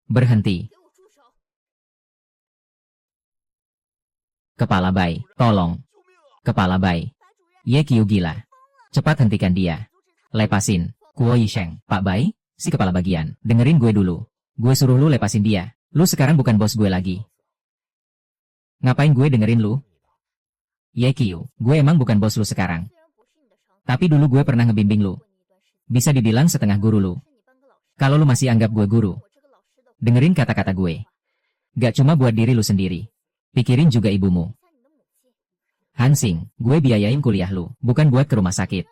Berhenti. Kepala bayi, tolong. Kepala bayi. YQ gila. Cepat hentikan dia. Lepasin. Kuo Yisheng, Pak Bai, si kepala bagian. Dengerin gue dulu. Gue suruh lu lepasin dia. Lu sekarang bukan bos gue lagi. Ngapain gue dengerin lu? YQ, gue emang bukan bos lu sekarang. Tapi dulu gue pernah ngebimbing lu. Bisa dibilang setengah guru lu. Kalau lu masih anggap gue guru, Dengerin kata-kata gue. Gak cuma buat diri lu sendiri. Pikirin juga ibumu. Hansing, gue biayain kuliah lu, bukan buat ke rumah sakit.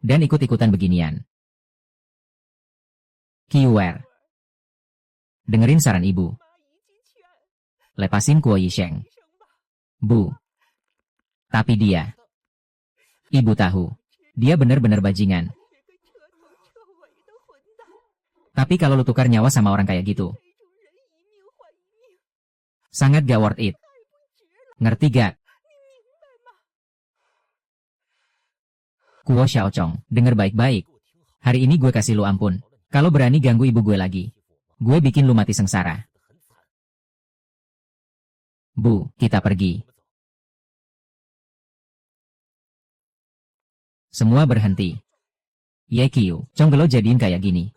Dan ikut-ikutan beginian. Kiwer. Dengerin saran ibu. Lepasin Kuo Yisheng. Bu. Tapi dia. Ibu tahu. Dia bener-bener bajingan. Tapi kalau lu tukar nyawa sama orang kayak gitu, sangat gak worth it. Ngerti gak? Kuo Xiaochong, denger baik-baik. Hari ini gue kasih lu ampun. Kalau berani ganggu ibu gue lagi, gue bikin lu mati sengsara. Bu, kita pergi. Semua berhenti. Ye Qiu, Conggelo jadiin kayak gini.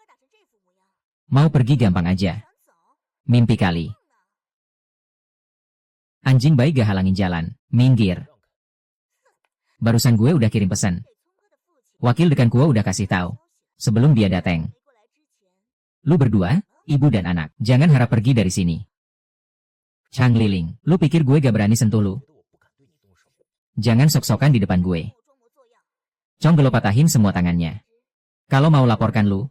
Mau pergi gampang aja. Mimpi kali. Anjing baik gak halangin jalan. Minggir. Barusan gue udah kirim pesan. Wakil dekan gue udah kasih tahu. Sebelum dia datang. Lu berdua, ibu dan anak, jangan harap pergi dari sini. Chang Liling, lu pikir gue gak berani sentuh lu? Jangan sok-sokan di depan gue. Conggelo patahin semua tangannya. Kalau mau laporkan lu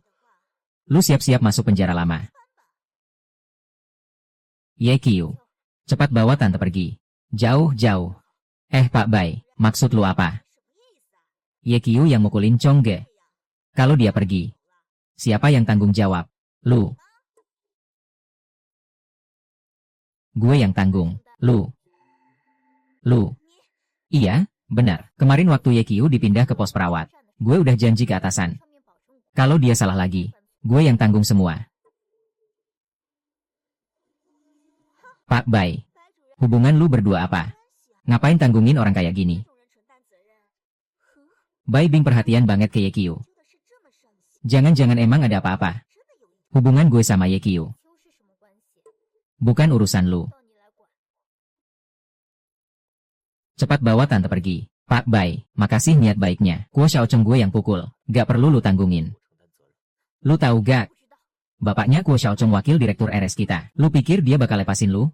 siap-siap masuk penjara lama. Ye Qiu, cepat bawa tante pergi. Jauh-jauh. Pak Bai, maksud lu apa? Ye Qiu yang mukulin Chongge. Kalau dia pergi, siapa yang tanggung jawab? Lu. Gue yang tanggung. Lu. Iya, benar. Kemarin waktu Ye Qiu dipindah ke pos perawat, gue udah janji ke atasan. Kalau dia salah lagi, gue yang tanggung semua. Pak Bai, hubungan lu berdua apa? Ngapain tanggungin orang kayak gini? Bai Bing perhatian banget ke Ye Qiu. Jangan-jangan emang ada apa-apa? Hubungan gue sama Ye Qiu bukan urusan lu. Cepat bawa tante pergi. Pak Bai, makasih niat baiknya. Kuo Xiaocheng gue yang pukul. Gak perlu lu tanggungin. Lu tahu gak? Bapaknya Kuo Xiaocheng wakil direktur RS kita. Lu pikir dia bakal lepasin lu?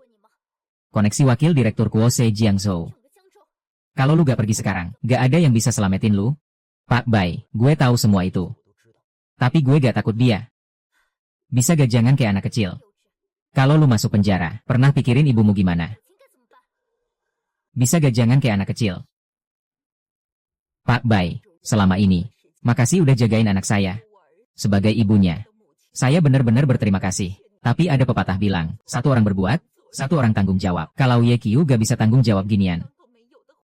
Koneksi wakil direktur Kuo Se Jiangzhou. Kalau lu gak pergi sekarang, gak ada yang bisa selamatin lu. Pak Bai, gue tahu semua itu. Tapi gue gak takut dia. Bisa gak jangan kayak anak kecil? Kalau lu masuk penjara, pernah pikirin ibumu gimana? Bisa gak jangan kayak anak kecil? Pak Bai, selama ini, makasih udah jagain anak saya. Sebagai ibunya, saya benar-benar berterima kasih. Tapi ada pepatah bilang, satu orang berbuat, satu orang tanggung jawab. Kalau Ye Qiu gak bisa tanggung jawab ginian,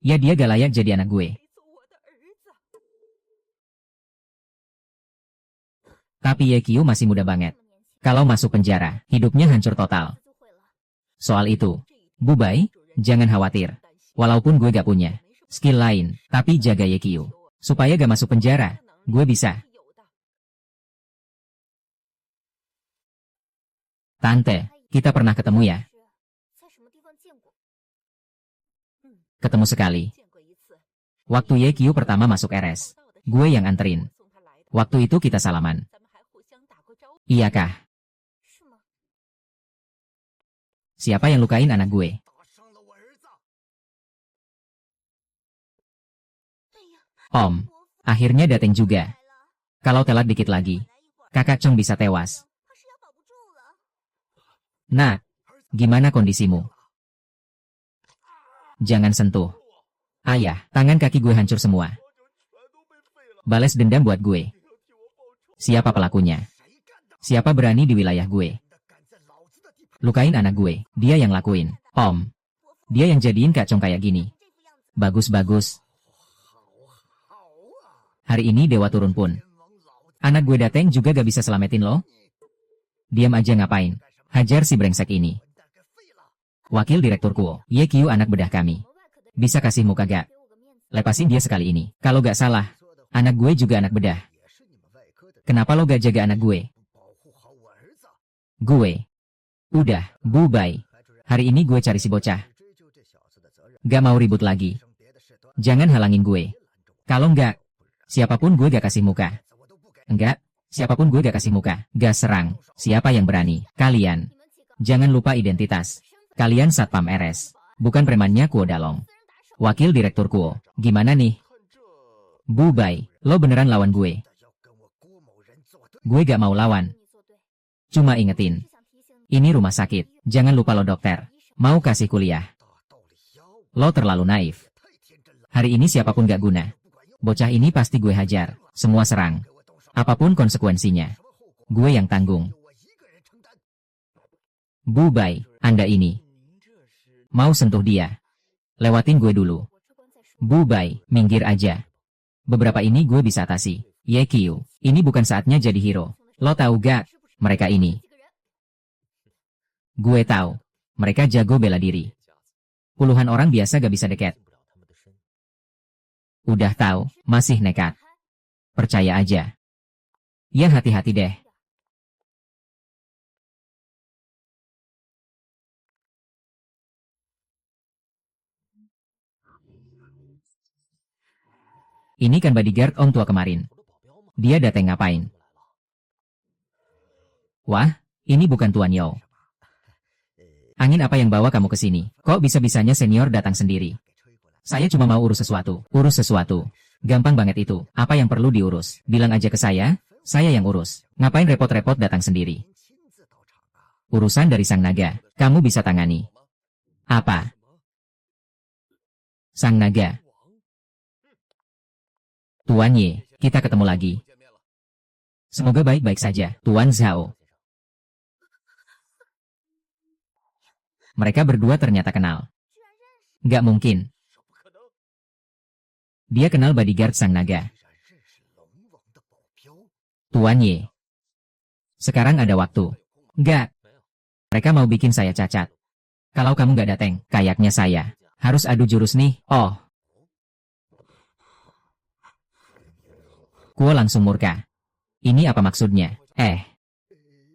ya dia gak layak jadi anak gue. Tapi Ye Qiu masih muda banget. Kalau masuk penjara, hidupnya hancur total. Soal itu, Bu Bai, jangan khawatir. Walaupun gue gak punya skill lain, tapi jaga Ye Qiu. Supaya gak masuk penjara, gue bisa. Tante, kita pernah ketemu ya? Ketemu sekali. Waktu Ye Qiu pertama masuk RS, gue yang anterin. Waktu itu kita salaman. Iyakah? Siapa yang lukain anak gue? Om, akhirnya dateng juga. Kalau telat dikit lagi, kakak Chong bisa tewas. Nah, gimana kondisimu? Jangan sentuh. Ayah, tangan kaki gue hancur semua. Balas dendam buat gue. Siapa pelakunya? Siapa berani di wilayah gue? Lukain anak gue, dia yang lakuin. Om, dia yang jadiin Kak Chong kayak gini. Bagus-bagus. Hari ini dewa turun pun. Anak gue dateng juga gak bisa selamatin lo? Diam aja ngapain? Hajar si brengsek ini. Wakil Direktur Kuo, Ye Qiu anak bedah kami. Bisa kasih muka gak? Lepasin dia sekali ini. Kalau gak salah, anak gue juga anak bedah. Kenapa lo gak jaga anak gue? Gue. Udah, Bu Bai. Hari ini gue cari si bocah. Gak mau ribut lagi. Jangan halangin gue. Kalau enggak, siapapun gue gak kasih muka. Enggak, Siapapun gue gak kasih muka. Gas serang. Siapa yang berani? Kalian. Jangan lupa identitas. Kalian Satpam RS. Bukan premannya Kuo Dalong. Wakil Direktur Kuo. Gimana nih? Bu Bai, lo beneran lawan gue? Gue gak mau lawan. Cuma ingetin. Ini rumah sakit. Jangan lupa lo dokter. Mau kasih kuliah. Lo terlalu naif. Hari ini siapapun gak guna. Bocah ini pasti gue hajar. Semua serang. Apapun konsekuensinya. Gue yang tanggung. Bu Bai, Anda ini. Mau sentuh dia. Lewatin gue dulu. Bu Bai, minggir aja. Beberapa ini gue bisa atasi. Ye Qiu, ini bukan saatnya jadi hero. Lo tahu gak, mereka ini. Gue tahu. Mereka jago bela diri. Puluhan orang biasa gak bisa deket. Udah tahu, masih nekat. Percaya aja. Ya hati-hati deh. Ini kan bodyguard om tua kemarin. Dia datang ngapain? Wah, ini bukan Tuan Yao. Angin apa yang bawa kamu ke sini? Kok bisa-bisanya senior datang sendiri? Saya cuma mau urus sesuatu. Urus sesuatu. Gampang banget itu. Apa yang perlu diurus? Bilang aja ke saya yang urus. Ngapain repot-repot datang sendiri? Urusan dari Sang Naga. Kamu bisa tangani. Apa? Sang Naga. Tuan Ye, kita ketemu lagi. Semoga baik-baik saja, Tuan Zhao. Mereka berdua ternyata kenal. Gak mungkin. Dia kenal bodyguard Sang Naga. Tuan Ye. Sekarang ada waktu. Gak. Mereka mau bikin saya cacat. Kalau kamu gak datang, kayaknya saya harus adu jurus nih. Oh. Kuo langsung murka. Ini apa maksudnya?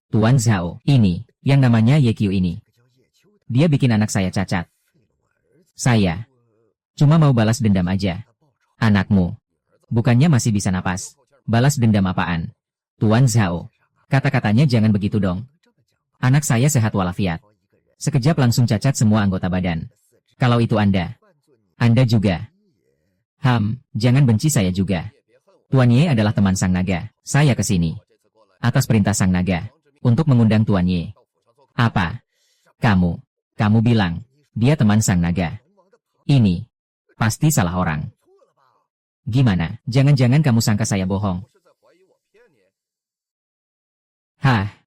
Tuan Zhao, ini, yang namanya Ye Qiu ini. Dia bikin anak saya cacat. Saya cuma mau balas dendam aja. Anakmu. Bukannya masih bisa napas. Balas dendam apaan? Tuan Zhao. Kata-katanya jangan begitu dong. Anak saya sehat walafiat. Sekejap langsung cacat semua anggota badan. Kalau itu Anda juga. Jangan benci saya juga. Tuan Ye adalah teman Sang Naga. Saya kesini atas perintah Sang Naga untuk mengundang Tuan Ye. Apa? Kamu bilang dia teman Sang Naga. Ini pasti salah orang. Gimana? Jangan-jangan kamu sangka saya bohong?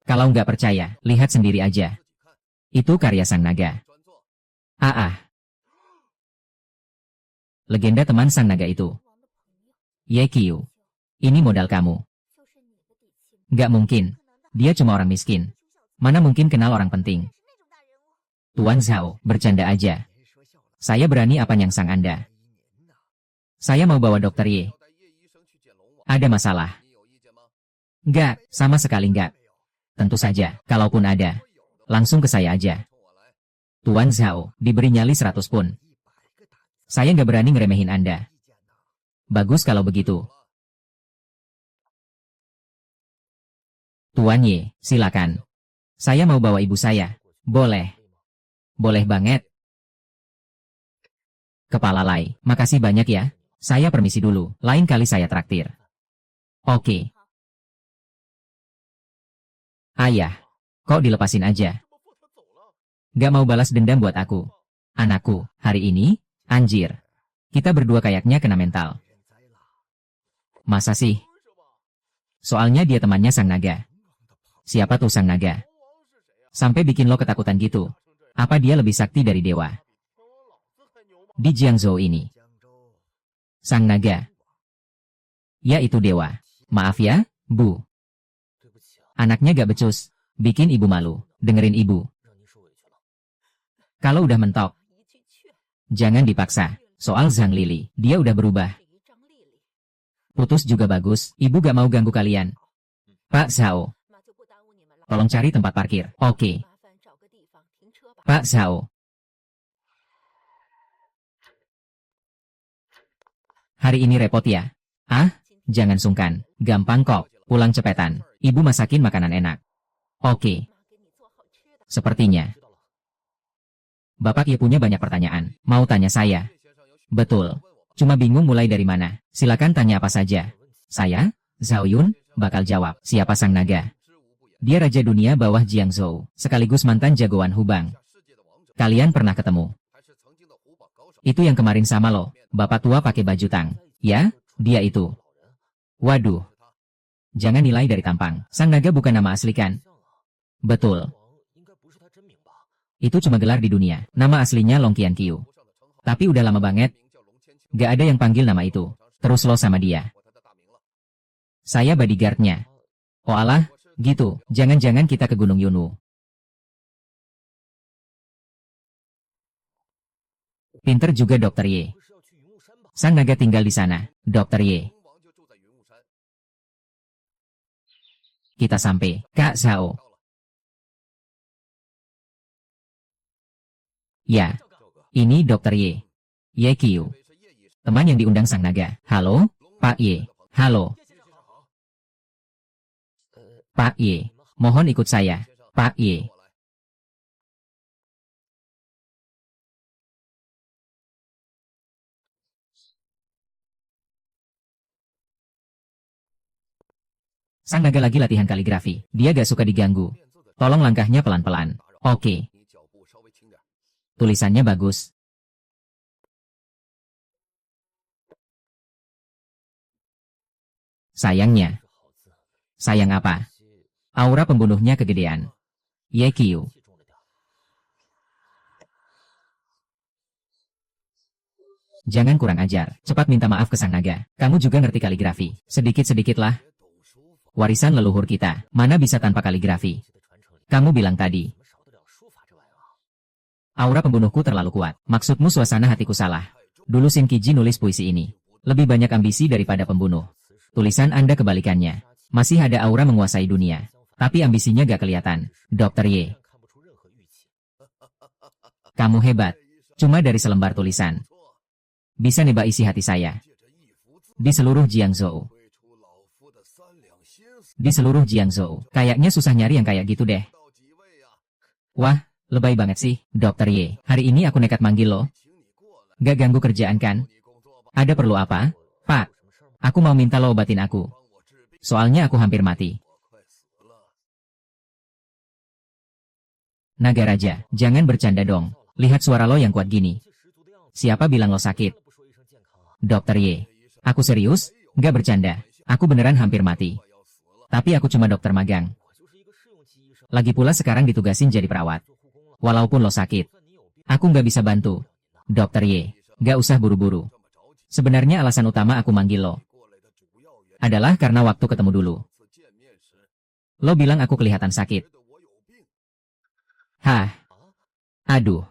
Kalau nggak percaya, lihat sendiri aja. Itu karya Sang Naga. Legenda teman Sang Naga itu. Ye Qiu. Ini modal kamu. Nggak mungkin. Dia cuma orang miskin. Mana mungkin kenal orang penting. Tuan Zhao, bercanda aja. Saya berani apa nyangsang Anda. Saya mau bawa dokter Ye. Ada masalah? Nggak, sama sekali nggak. Tentu saja, kalaupun ada, langsung ke saya aja. Tuan Zhao, diberi nyali 100 pun. Saya nggak berani ngeremehin Anda. Bagus kalau begitu. Tuan Ye, silakan. Saya mau bawa ibu saya. Boleh. Boleh banget. Kepala Lai, makasih banyak ya. Saya permisi dulu, lain kali saya traktir. Oke. Ayah, kok dilepasin aja? Gak mau balas dendam buat aku. Anakku, hari ini, anjir. Kita berdua kayaknya kena mental. Masa sih? Soalnya dia temannya Sang Naga. Siapa tuh Sang Naga? Sampai bikin lo ketakutan gitu. Apa dia lebih sakti dari dewa? Di Jiangzhou ini. Sang Naga. Ya itu dewa. Maaf ya, Bu. Anaknya gak becus. Bikin ibu malu. Dengerin ibu. Kalau udah mentok, jangan dipaksa. Soal Zhang Lili, dia udah berubah. Putus juga bagus. Ibu gak mau ganggu kalian. Pak Zhao. Tolong cari tempat parkir. Oke. Pak Zhao. Hari ini repot ya? Jangan sungkan. Gampang kok. Pulang cepetan. Ibu masakin makanan enak. Oke. Sepertinya. Bapak Ye punya banyak pertanyaan. Mau tanya saya? Betul. Cuma bingung mulai dari mana. Silakan tanya apa saja. Saya, Zhao Yun, bakal jawab. Siapa sang naga? Dia Raja Dunia Bawah Jiangzhou, sekaligus mantan jagoan Hubang. Kalian pernah ketemu? Itu yang kemarin sama lo, bapak tua pakai baju tang. Ya, dia itu. Waduh. Jangan nilai dari tampang. Sang naga bukan nama asli kan? Betul. Itu cuma gelar di dunia. Nama aslinya Long Qianqiu. Tapi udah lama banget. Gak ada yang panggil nama itu. Terus lo sama dia. Saya bodyguard-nya. Oh alah, gitu. Jangan-jangan kita ke Gunung Yunwu. Pinter juga Dokter Ye. Sang naga tinggal di sana, Dokter Ye. Kita sampai, Kak Zhao. Ya, ini Dokter Ye. Ye Qiu. Teman yang diundang sang naga. Halo, Pak Ye. Halo. Pak Ye. Mohon ikut saya, Pak Ye. Sang naga lagi latihan kaligrafi. Dia gak suka diganggu. Tolong langkahnya pelan-pelan. Oke. Tulisannya bagus. Sayangnya. Sayang apa? Aura pembunuhnya kegedean. Ye Qiu. Jangan kurang ajar. Cepat minta maaf ke sang naga. Kamu juga ngerti kaligrafi. Sedikit-sedikit lah. Warisan leluhur kita. Mana bisa tanpa kaligrafi? Kamu bilang tadi. Aura pembunuhku terlalu kuat. Maksudmu suasana hatiku salah. Dulu Shin Qiji nulis puisi ini. Lebih banyak ambisi daripada pembunuh. Tulisan Anda kebalikannya. Masih ada aura menguasai dunia. Tapi ambisinya gak kelihatan. Dokter Ye. Kamu hebat. Cuma dari selembar tulisan. Bisa nebak isi hati saya. Di seluruh Jiangzhou. Di seluruh Jiangzhou. Kayaknya susah nyari yang kayak gitu deh. Wah, lebay banget sih, Dokter Ye. Hari ini aku nekat manggil lo. Gak ganggu kerjaan kan? Ada perlu apa? Pak, aku mau minta lo obatin aku. Soalnya aku hampir mati. Naga Raja, jangan bercanda dong. Lihat suara lo yang kuat gini. Siapa bilang lo sakit? Dokter Ye. Aku serius? Gak bercanda. Aku beneran hampir mati. Tapi aku cuma dokter magang. Lagi pula sekarang ditugasin jadi perawat. Walaupun lo sakit. Aku gak bisa bantu. Dokter Ye. Gak usah buru-buru. Sebenarnya alasan utama aku manggil lo adalah karena waktu ketemu dulu. Lo bilang aku kelihatan sakit. Hah? Aduh.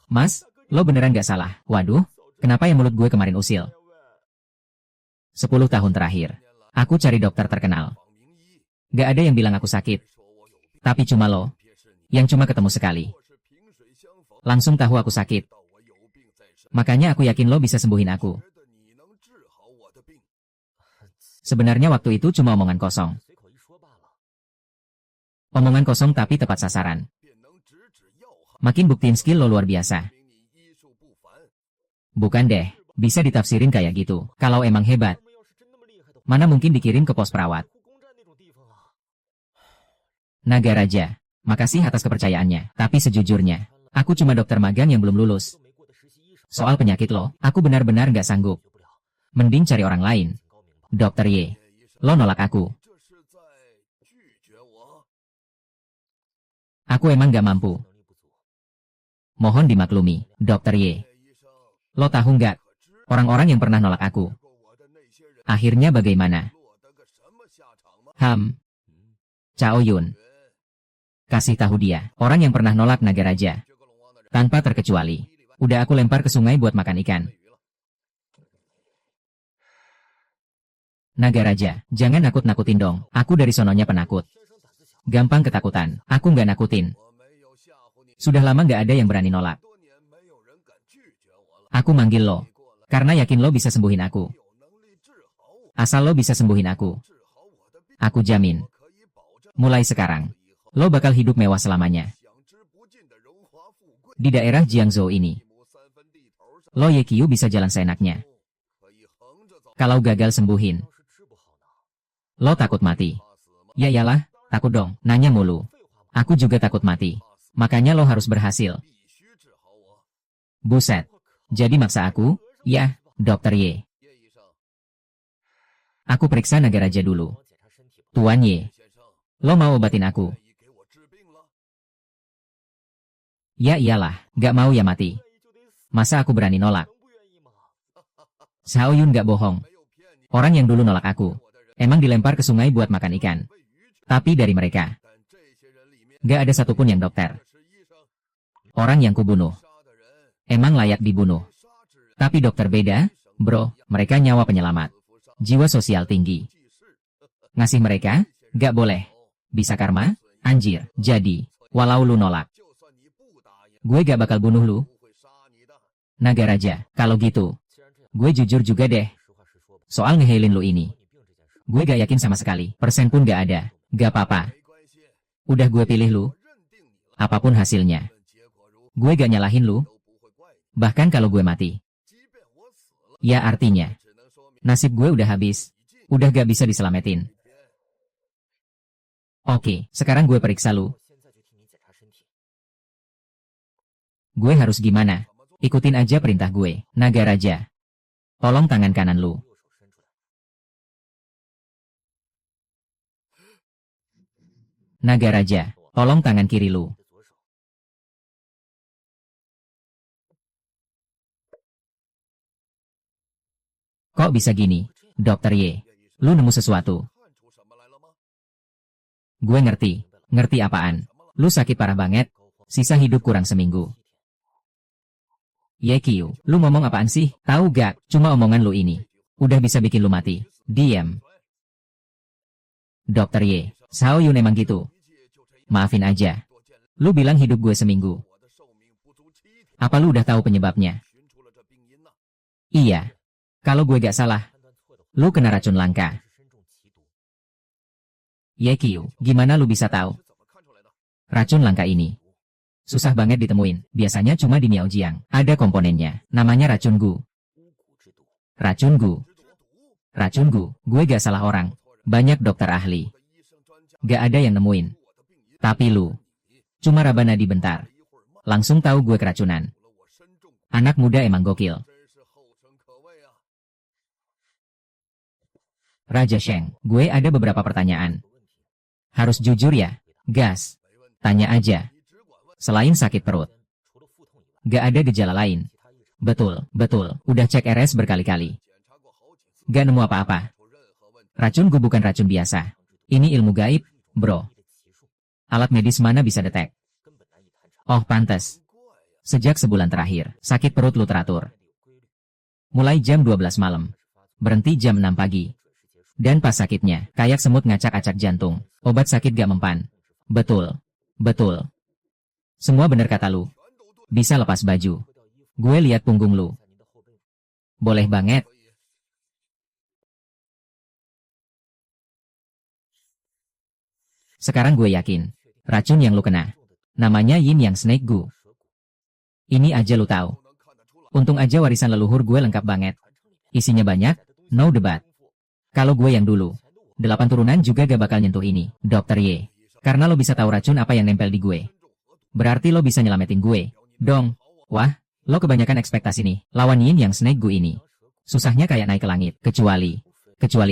Mas, lo beneran gak salah. Waduh, kenapa yang mulut gue kemarin usil? 10 tahun terakhir. Aku cari dokter terkenal. Gak ada yang bilang aku sakit. Tapi cuma lo. Yang cuma ketemu sekali. Langsung tahu aku sakit. Makanya aku yakin lo bisa sembuhin aku. Sebenarnya waktu itu cuma omongan kosong. Omongan kosong tapi tepat sasaran. Makin buktiin skill lo luar biasa. Bukan deh, bisa ditafsirin kayak gitu. Kalau emang hebat, mana mungkin dikirim ke pos perawat. Naga Raja, makasih atas kepercayaannya. Tapi sejujurnya, aku cuma dokter magang yang belum lulus. Soal penyakit lo, aku benar-benar nggak sanggup. Mending cari orang lain. Dokter Ye, lo nolak aku. Aku emang gak mampu. Mohon dimaklumi, Dokter Ye. Lo tahu nggak, orang-orang yang pernah nolak aku, akhirnya bagaimana? Cao Yun. Kasih tahu dia, orang yang pernah nolak Naga Raja. Tanpa terkecuali. Udah aku lempar ke sungai buat makan ikan. Naga Raja, jangan nakut-nakutin dong. Aku dari sononya penakut. Gampang ketakutan. Aku nggak nakutin. Sudah lama nggak ada yang berani nolak. Aku manggil lo, karena yakin lo bisa sembuhin aku. Asal lo bisa sembuhin aku, Aku jamin. Mulai sekarang, lo bakal hidup mewah selamanya. Di daerah Jiangzhou ini, lo Ye Qiu bisa jalan seenaknya. Kalau gagal sembuhin, lo takut mati. Ya iyalah, takut dong, nanya mulu. Aku juga takut mati. Makanya lo harus berhasil. Buset. Jadi maksa aku? Ya, Dokter Ye. Aku periksa naga raja dulu. Tuan Ye, lo mau obatin aku? Ya iyalah, gak mau ya mati. Masa aku berani nolak? Xiao Yun gak bohong. Orang yang dulu nolak aku, emang dilempar ke sungai buat makan ikan. Tapi dari mereka, gak ada satupun yang dokter. Orang yang kubunuh, emang layak dibunuh. Tapi dokter beda, bro, mereka nyawa penyelamat. Jiwa sosial tinggi. Ngasih mereka, gak boleh. Bisa karma? Anjir, jadi, walau lu nolak, gue gak bakal bunuh lu. Naga Raja, kalau gitu, gue jujur juga deh. Soal ngehelin lu ini, gue gak yakin sama sekali, persen pun gak ada. Gak apa-apa. Udah gue pilih lu. Apapun hasilnya, gue gak nyalahin lu. Bahkan kalau gue mati, ya artinya, nasib gue udah habis. Udah gak bisa diselamatin. Oke, sekarang gue periksa lu. Gue harus gimana? Ikutin aja perintah gue, Naga Raja. Tolong tangan kanan lu. Naga Raja, tolong tangan kiri lu. Kok bisa gini, Dokter Ye? Lu nemu sesuatu? Gue ngerti. Ngerti apaan? Lu sakit parah banget. Sisa hidup kurang seminggu. Ye Qiu, lu ngomong apaan sih? Tahu gak, cuma omongan lu ini udah bisa bikin lu mati. Diam. Dokter Ye, Xiao Yun emang gitu. Maafin aja. Lu bilang hidup gue seminggu. Apa lu udah tahu penyebabnya? Iya. Kalau gue gak salah, lu kena racun langka. Ye Qiu, gimana lu bisa tahu? Racun langka ini susah banget ditemuin. Biasanya cuma di Miaojiang. Ada komponennya. Namanya racun gu. Racun gu. Racun gu. Gue gak salah orang. Banyak dokter ahli. Gak ada yang nemuin. Tapi lu cuma raba nadi bentar, langsung tahu gue keracunan. Anak muda emang gokil. Raja Sheng, gue ada beberapa pertanyaan. Harus jujur ya, gas. Tanya aja. Selain sakit perut, gak ada gejala lain. Betul, betul. Udah cek RS berkali-kali. Gak nemu apa-apa. Racun gue bukan racun biasa. Ini ilmu gaib, bro. Alat medis mana bisa detek? Oh, pantes. Sejak sebulan terakhir, sakit perut lu teratur. Mulai jam 12 malam. Berhenti jam 6 pagi. Dan pas sakitnya, kayak semut ngacak-acak jantung. Obat sakit gak mempan. Betul. Betul. Semua bener kata lu. Bisa lepas baju. Gue lihat punggung lu. Boleh banget. Sekarang gue yakin. Racun yang lu kena. Namanya Yin Yang Snake Gu. Ini aja lu tahu. Untung aja warisan leluhur gue lengkap banget. Isinya banyak, no debat. Kalau gue yang dulu, 8 turunan juga gak bakal nyentuh ini, Dokter Ye. Karena lo bisa tahu racun apa yang nempel di gue. Berarti lo bisa nyelamatin gue. Dong. Wah, lo kebanyakan ekspektasi nih. Lawan Yin Yang Snake Gu ini. Susahnya kayak naik ke langit. Kecuali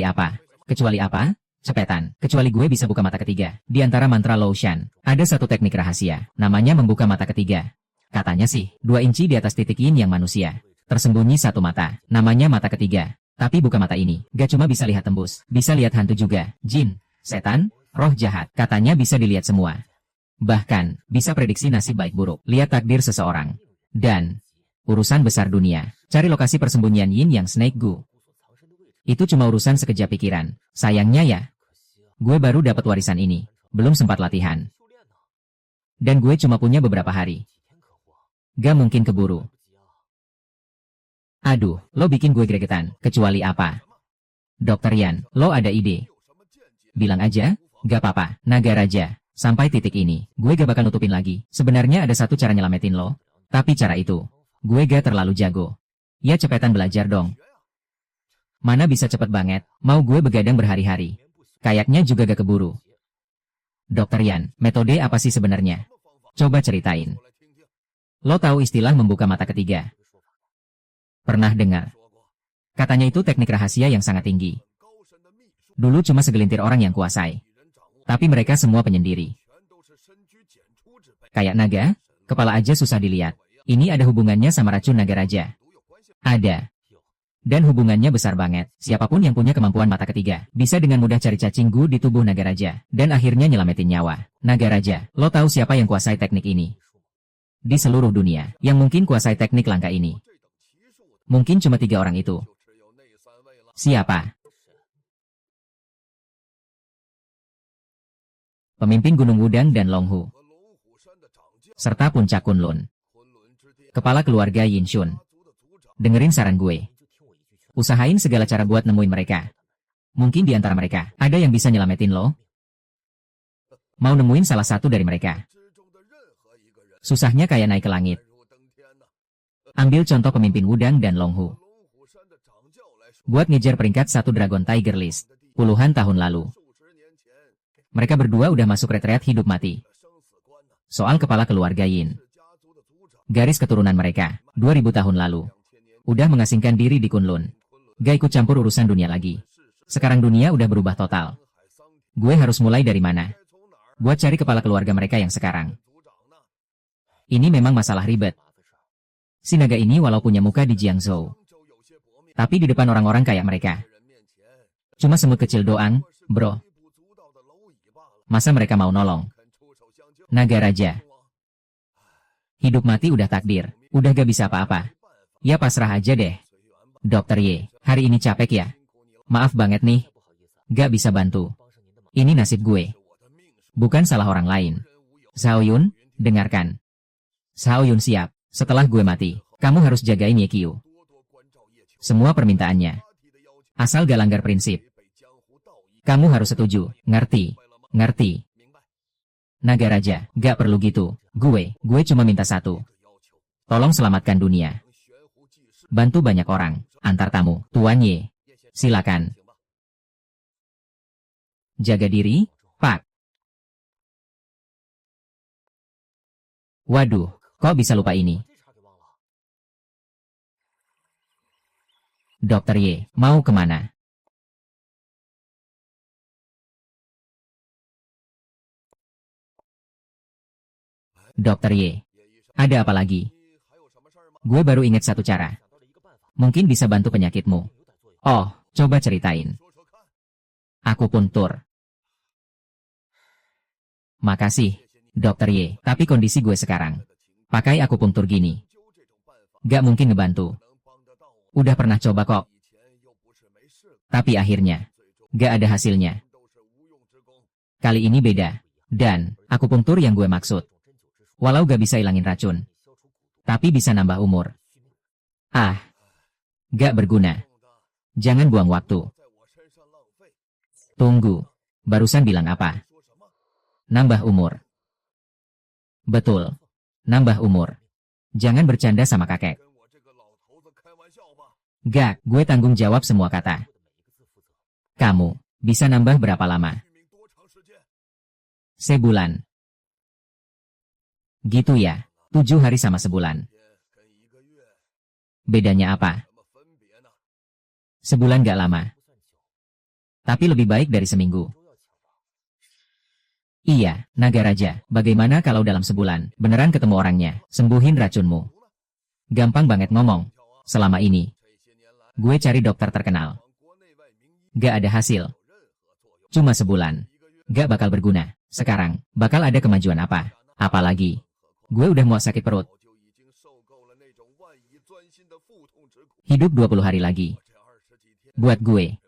apa? Kecuali apa? Cepetan. Kecuali gue bisa buka mata ketiga. Di antara mantra Lao Shan, ada satu teknik rahasia. Namanya membuka mata ketiga. Katanya sih, 2 inci di atas titik Yin Yang manusia. Tersembunyi satu mata. Namanya mata ketiga. Tapi buka mata ini, gak cuma bisa lihat tembus. Bisa lihat hantu juga. Jin, setan, roh jahat. Katanya bisa dilihat semua. Bahkan, bisa prediksi nasib baik buruk. Lihat takdir seseorang. Dan urusan besar dunia. Cari lokasi persembunyian Yin Yang Snake Gu. Itu cuma urusan sekejap pikiran. Sayangnya ya, gue baru dapat warisan ini. Belum sempat latihan. Dan gue cuma punya beberapa hari. Gak mungkin keburu. Aduh, lo bikin gue gregetan. Kecuali apa? Dokter Yan, lo ada ide? Bilang aja, gak apa-apa, naga raja. Sampai titik ini, gue gak bakal nutupin lagi. Sebenarnya ada satu cara nyelamatin lo. Tapi cara itu, gue gak terlalu jago. Ya cepetan belajar dong. Mana bisa cepet banget, mau gue begadang berhari-hari. Kayaknya juga gak keburu. Dokter Yan, metode apa sih sebenarnya? Coba ceritain. Lo tahu istilah membuka mata ketiga? Pernah dengar? Katanya itu teknik rahasia yang sangat tinggi. Dulu cuma segelintir orang yang kuasai. Tapi mereka semua penyendiri. Kayak naga, kepala aja susah dilihat. Ini ada hubungannya sama racun naga raja. Ada. Dan hubungannya besar banget. Siapapun yang punya kemampuan mata ketiga, bisa dengan mudah cari cacing gu di tubuh naga raja. Dan akhirnya nyelamatin nyawa. Naga raja, lo tahu siapa yang kuasai teknik ini? Di seluruh dunia, yang mungkin kuasai teknik langka ini. Mungkin cuma 3 orang itu. Siapa? Pemimpin Gunung Wudang dan Longhu. Serta Puncak Kunlun. Kepala keluarga Yin Shun. Dengerin saran gue. Usahain segala cara buat nemuin mereka. Mungkin di antara mereka, ada yang bisa nyelamatin lo. Mau nemuin salah satu dari mereka. Susahnya kayak naik ke langit. Ambil contoh pemimpin Wudang dan Longhu. Buat ngejar peringkat 1 Dragon Tiger List, puluhan tahun lalu. Mereka berdua udah masuk retreat hidup mati. Soal kepala keluarga Yin. Garis keturunan mereka, 2000 tahun lalu. Udah mengasingkan diri di Kunlun. Gak ikut campur urusan dunia lagi. Sekarang dunia udah berubah total. Gue harus mulai dari mana? Buat cari kepala keluarga mereka yang sekarang. Ini memang masalah ribet. Si naga ini walau punya muka di Jiangzhou. Tapi di depan orang-orang kayak mereka. Cuma semut kecil doang, bro. Masa mereka mau nolong? Naga raja. Hidup mati udah takdir. Udah gak bisa apa-apa. Ya pasrah aja deh. Dokter Y, hari ini capek ya? Maaf banget nih. Gak bisa bantu. Ini nasib gue. Bukan salah orang lain. Xiao Yun, dengarkan. Xiao Yun siap. Setelah gue mati, kamu harus jagain Ye Qiu. Semua permintaannya. Asal gak langgar prinsip. Kamu harus setuju, ngerti? Ngerti. Naga raja, gak perlu gitu. Gue cuma minta satu. Tolong selamatkan dunia. Bantu banyak orang. Antar tamu, Tuan Ye. Silakan. Jaga diri, Pak. Waduh, kok bisa lupa ini? Dokter Y, mau kemana? Dokter Y, ada apa lagi? Gue baru ingat satu cara. Mungkin bisa bantu penyakitmu. Oh, coba ceritain. Akupuntur. Makasih, Dokter Y, tapi kondisi gue sekarang. Pakai akupuntur gini. Gak mungkin ngebantu. Udah pernah coba kok. Tapi akhirnya, gak ada hasilnya. Kali ini beda. Dan, akupuntur yang gue maksud. Walau gak bisa ilangin racun. Tapi bisa nambah umur. Ah. Gak berguna. Jangan buang waktu. Tunggu. Barusan bilang apa? Nambah umur. Betul. Nambah umur. Jangan bercanda sama kakek. Gak, gue tanggung jawab semua kata. Kamu, bisa nambah berapa lama? Sebulan. Gitu ya, 7 hari sama sebulan. Bedanya apa? Sebulan gak lama. Tapi lebih baik dari seminggu. Iya, naga raja, bagaimana kalau dalam sebulan, beneran ketemu orangnya, sembuhin racunmu? Gampang banget ngomong. Selama ini, gue cari dokter terkenal. Gak ada hasil. Cuma sebulan. Gak bakal berguna. Sekarang, bakal ada kemajuan apa? Apalagi, gue udah mau sakit perut. Hidup 20 hari lagi. Buat gue,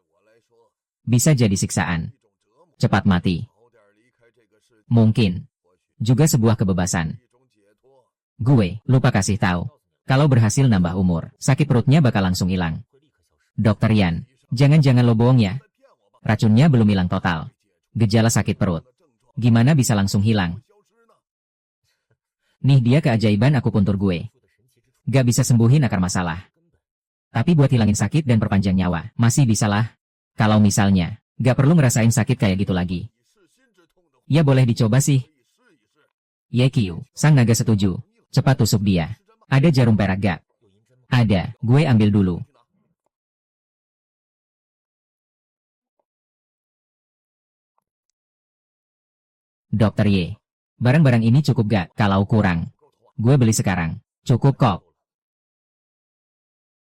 bisa jadi siksaan. Cepat mati. Mungkin juga sebuah kebebasan. Gue lupa kasih tahu. Kalau berhasil nambah umur, sakit perutnya bakal langsung hilang. Dokter Yan, jangan-jangan lo bohong ya. Racunnya belum hilang total. Gejala sakit perut. Gimana bisa langsung hilang? Nih dia keajaiban akupuntur gue. Gak bisa sembuhin akar masalah. Tapi buat hilangin sakit dan perpanjang nyawa, masih bisa lah. Kalau misalnya, gak perlu ngerasain sakit kayak gitu lagi. Ya boleh dicoba sih. Yekiu, sang naga setuju. Cepat tusuk dia. Ada jarum perak gak? Ada, gue ambil dulu. Dokter Y. Barang-barang ini cukup gak? Kalau kurang, gue beli sekarang. Cukup kok.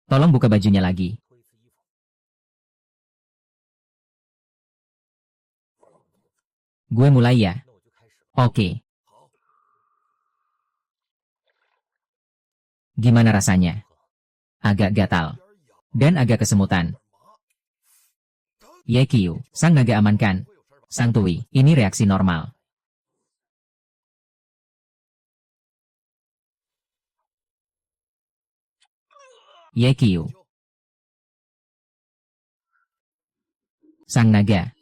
Tolong buka bajunya lagi. Gue mulai ya. Oke. Gimana rasanya? Agak gatal. Dan agak kesemutan. Yekiu, sang naga amankan. Sang Tui, ini reaksi normal. Yekiu. Sang naga.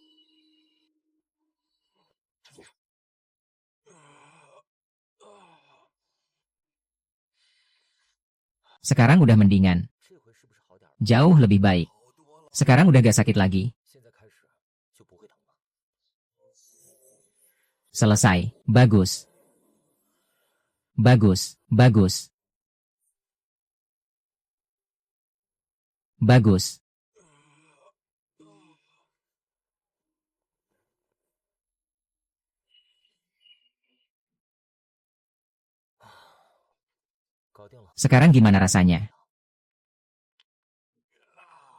Sekarang udah mendingan. Jauh lebih baik. Sekarang udah gak sakit lagi. Selesai. Bagus. Bagus. Bagus. Bagus. Sekarang gimana rasanya?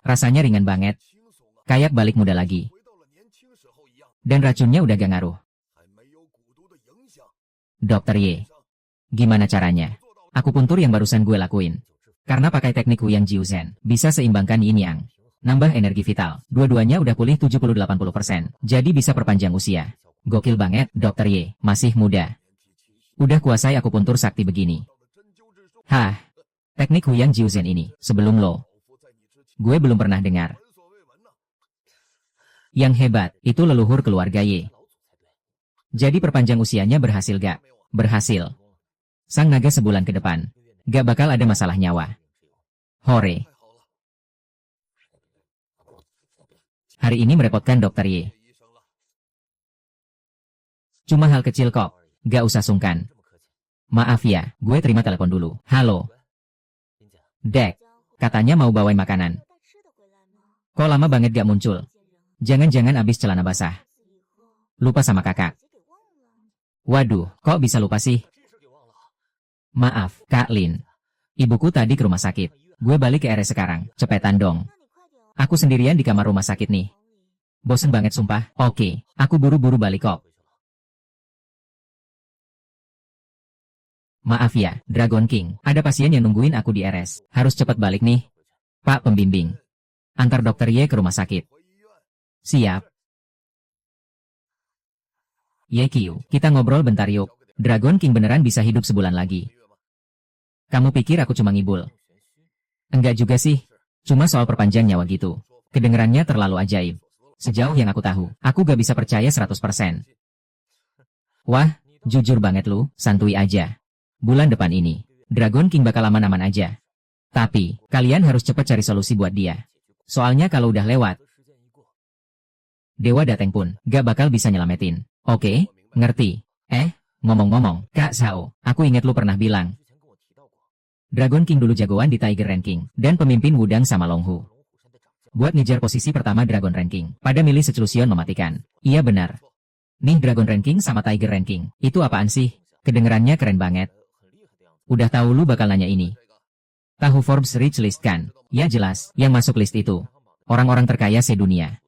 Rasanya ringan banget. Kayak balik muda lagi. Dan racunnya udah gak ngaruh. Dokter Y. Gimana caranya? Akupuntur yang barusan gue lakuin. Karena pakai teknik Huyang Jiuzhen, bisa seimbangkan yin yang. Nambah energi vital. Dua-duanya udah pulih 70-80%. Jadi bisa perpanjang usia. Gokil banget, Dokter Y. Masih muda. Udah kuasai akupuntur sakti begini. Hah, teknik Huyang Jiuzhen ini, sebelum lo. Gue belum pernah dengar. Yang hebat, itu leluhur keluarga Y. Jadi perpanjang usianya berhasil gak? Berhasil. Sang naga sebulan ke depan, gak bakal ada masalah nyawa. Hore. Hari ini merepotkan Dokter Y. Cuma hal kecil kok, gak usah sungkan. Maaf ya, gue terima telepon dulu. Halo. Dek, katanya mau bawain makanan. Kok lama banget gak muncul? Jangan-jangan abis celana basah. Lupa sama kakak. Waduh, kok bisa lupa sih? Maaf, Kak Lin. Ibuku tadi ke rumah sakit. Gue balik ke RS sekarang, cepetan dong. Aku sendirian di kamar rumah sakit nih. Bosen banget sumpah. Oke, aku buru-buru balik kok. Maaf ya, Dragon King. Ada pasien yang nungguin aku di RS. Harus cepat balik nih. Pak pembimbing. Antar Dokter Y ke rumah sakit. Siap. Yekiu, kita ngobrol bentar yuk. Dragon King beneran bisa hidup sebulan lagi. Kamu pikir aku cuma ngibul? Enggak juga sih. Cuma soal perpanjang nyawa gitu. Kedengerannya terlalu ajaib. Sejauh yang aku tahu, aku gak bisa percaya 100%. Wah, jujur banget lu, santuy aja. Bulan depan ini, Dragon King bakal aman-aman aja. Tapi, kalian harus cepat cari solusi buat dia. Soalnya kalau udah lewat, Dewa Dateng pun gak bakal bisa nyelamatin. Oke, ngerti. Ngomong-ngomong, Kak Sao, aku inget lu pernah bilang. Dragon King dulu jagoan di Tiger Ranking, dan pemimpin Wudang sama Longhu. Buat ngejar posisi pertama Dragon Ranking, pada milih seclusion mematikan. Iya benar. Nih Dragon Ranking sama Tiger Ranking, itu apaan sih? Kedengerannya keren banget. Udah tahu lu bakal nanya ini. Tahu Forbes Rich List kan? Ya jelas, yang masuk list itu. Orang-orang terkaya sedunia.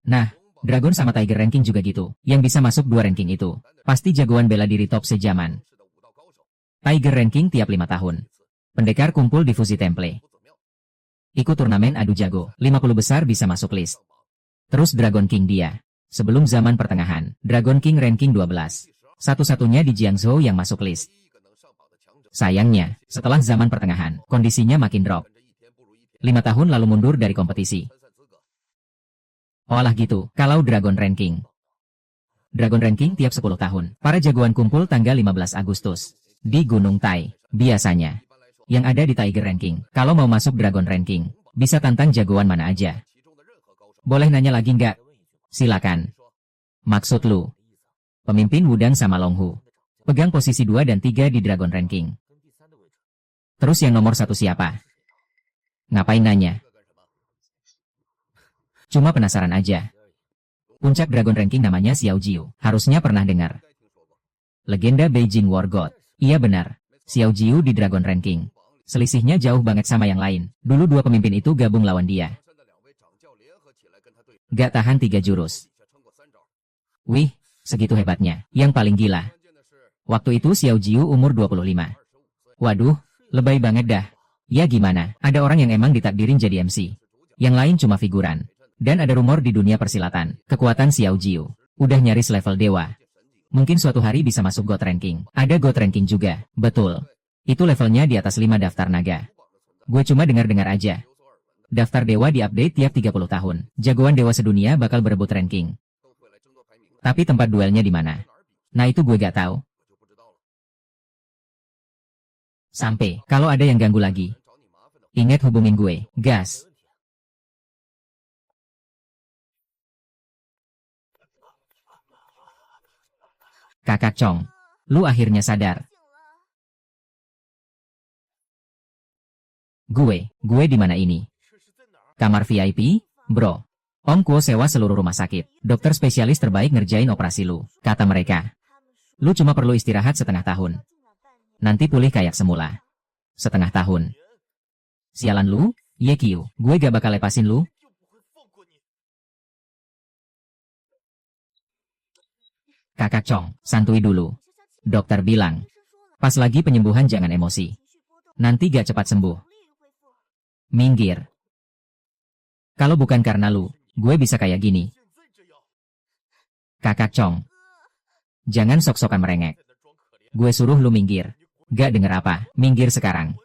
Nah, Dragon sama Tiger Ranking juga gitu. Yang bisa masuk 2 ranking itu. Pasti jagoan bela diri top sejaman. Tiger Ranking tiap 5 tahun. Pendekar kumpul di Fuzi Temple. Ikut turnamen adu jago. 50 besar bisa masuk list. Terus Dragon King dia. Sebelum zaman pertengahan, Dragon King ranking 12. Satu-satunya di Jiangzhou yang masuk list. Sayangnya, setelah zaman pertengahan, kondisinya makin drop. 5 tahun lalu mundur dari kompetisi. Olah gitu, kalau Dragon Ranking. Dragon Ranking tiap 10 tahun. Para jagoan kumpul tanggal 15 Agustus. Di Gunung Tai, biasanya. Yang ada di Tiger Ranking. Kalau mau masuk Dragon Ranking, bisa tantang jagoan mana aja. Boleh nanya lagi nggak? Silakan. Maksud lu? Pemimpin Wudang sama Longhu. Pegang posisi 2 dan 3 di Dragon Ranking. Terus yang nomor 1 siapa? Ngapain nanya? Cuma penasaran aja. Puncak Dragon Ranking namanya Xiao Jiu. Harusnya pernah dengar. Legenda Beijing War God. Iya benar. Xiao Jiu di Dragon Ranking. Selisihnya jauh banget sama yang lain. Dulu dua pemimpin itu gabung lawan dia. Gak tahan 3 jurus. Wih, segitu hebatnya. Yang paling gila. Waktu itu Xiao Jiu umur 25. Waduh, lebay banget dah. Ya gimana, ada orang yang emang ditakdirin jadi MC. Yang lain cuma figuran. Dan ada rumor di dunia persilatan, kekuatan Xiao Jiu udah nyaris level dewa. Mungkin suatu hari bisa masuk God Ranking. Ada God Ranking juga, betul. Itu levelnya di atas 5 daftar naga. Gue cuma dengar-dengar aja. Daftar dewa diupdate tiap 30 tahun. Jagoan dewa sedunia bakal berebut ranking. Tapi tempat duelnya di mana? Nah itu gue gak tahu. Sampai, kalau ada yang ganggu lagi, ingat hubungin gue, gas. Kakak Chong, lu akhirnya sadar. Gue di mana ini? Kamar VIP, bro. Om Kuo sewa seluruh rumah sakit. Dokter spesialis terbaik ngerjain operasi lu, kata mereka. Lu cuma perlu istirahat setengah tahun. Nanti pulih kayak semula. Setengah tahun. Sialan lu, Yekiu, gue gak bakal lepasin lu. Kakak Chong, santuy dulu. Dokter bilang, pas lagi penyembuhan jangan emosi. Nanti gak cepat sembuh. Minggir. Kalau bukan karena lu, gue bisa kayak gini. Kakak Chong, jangan sok-sokan merengek. Gue suruh lu minggir. Gak denger apa, minggir sekarang.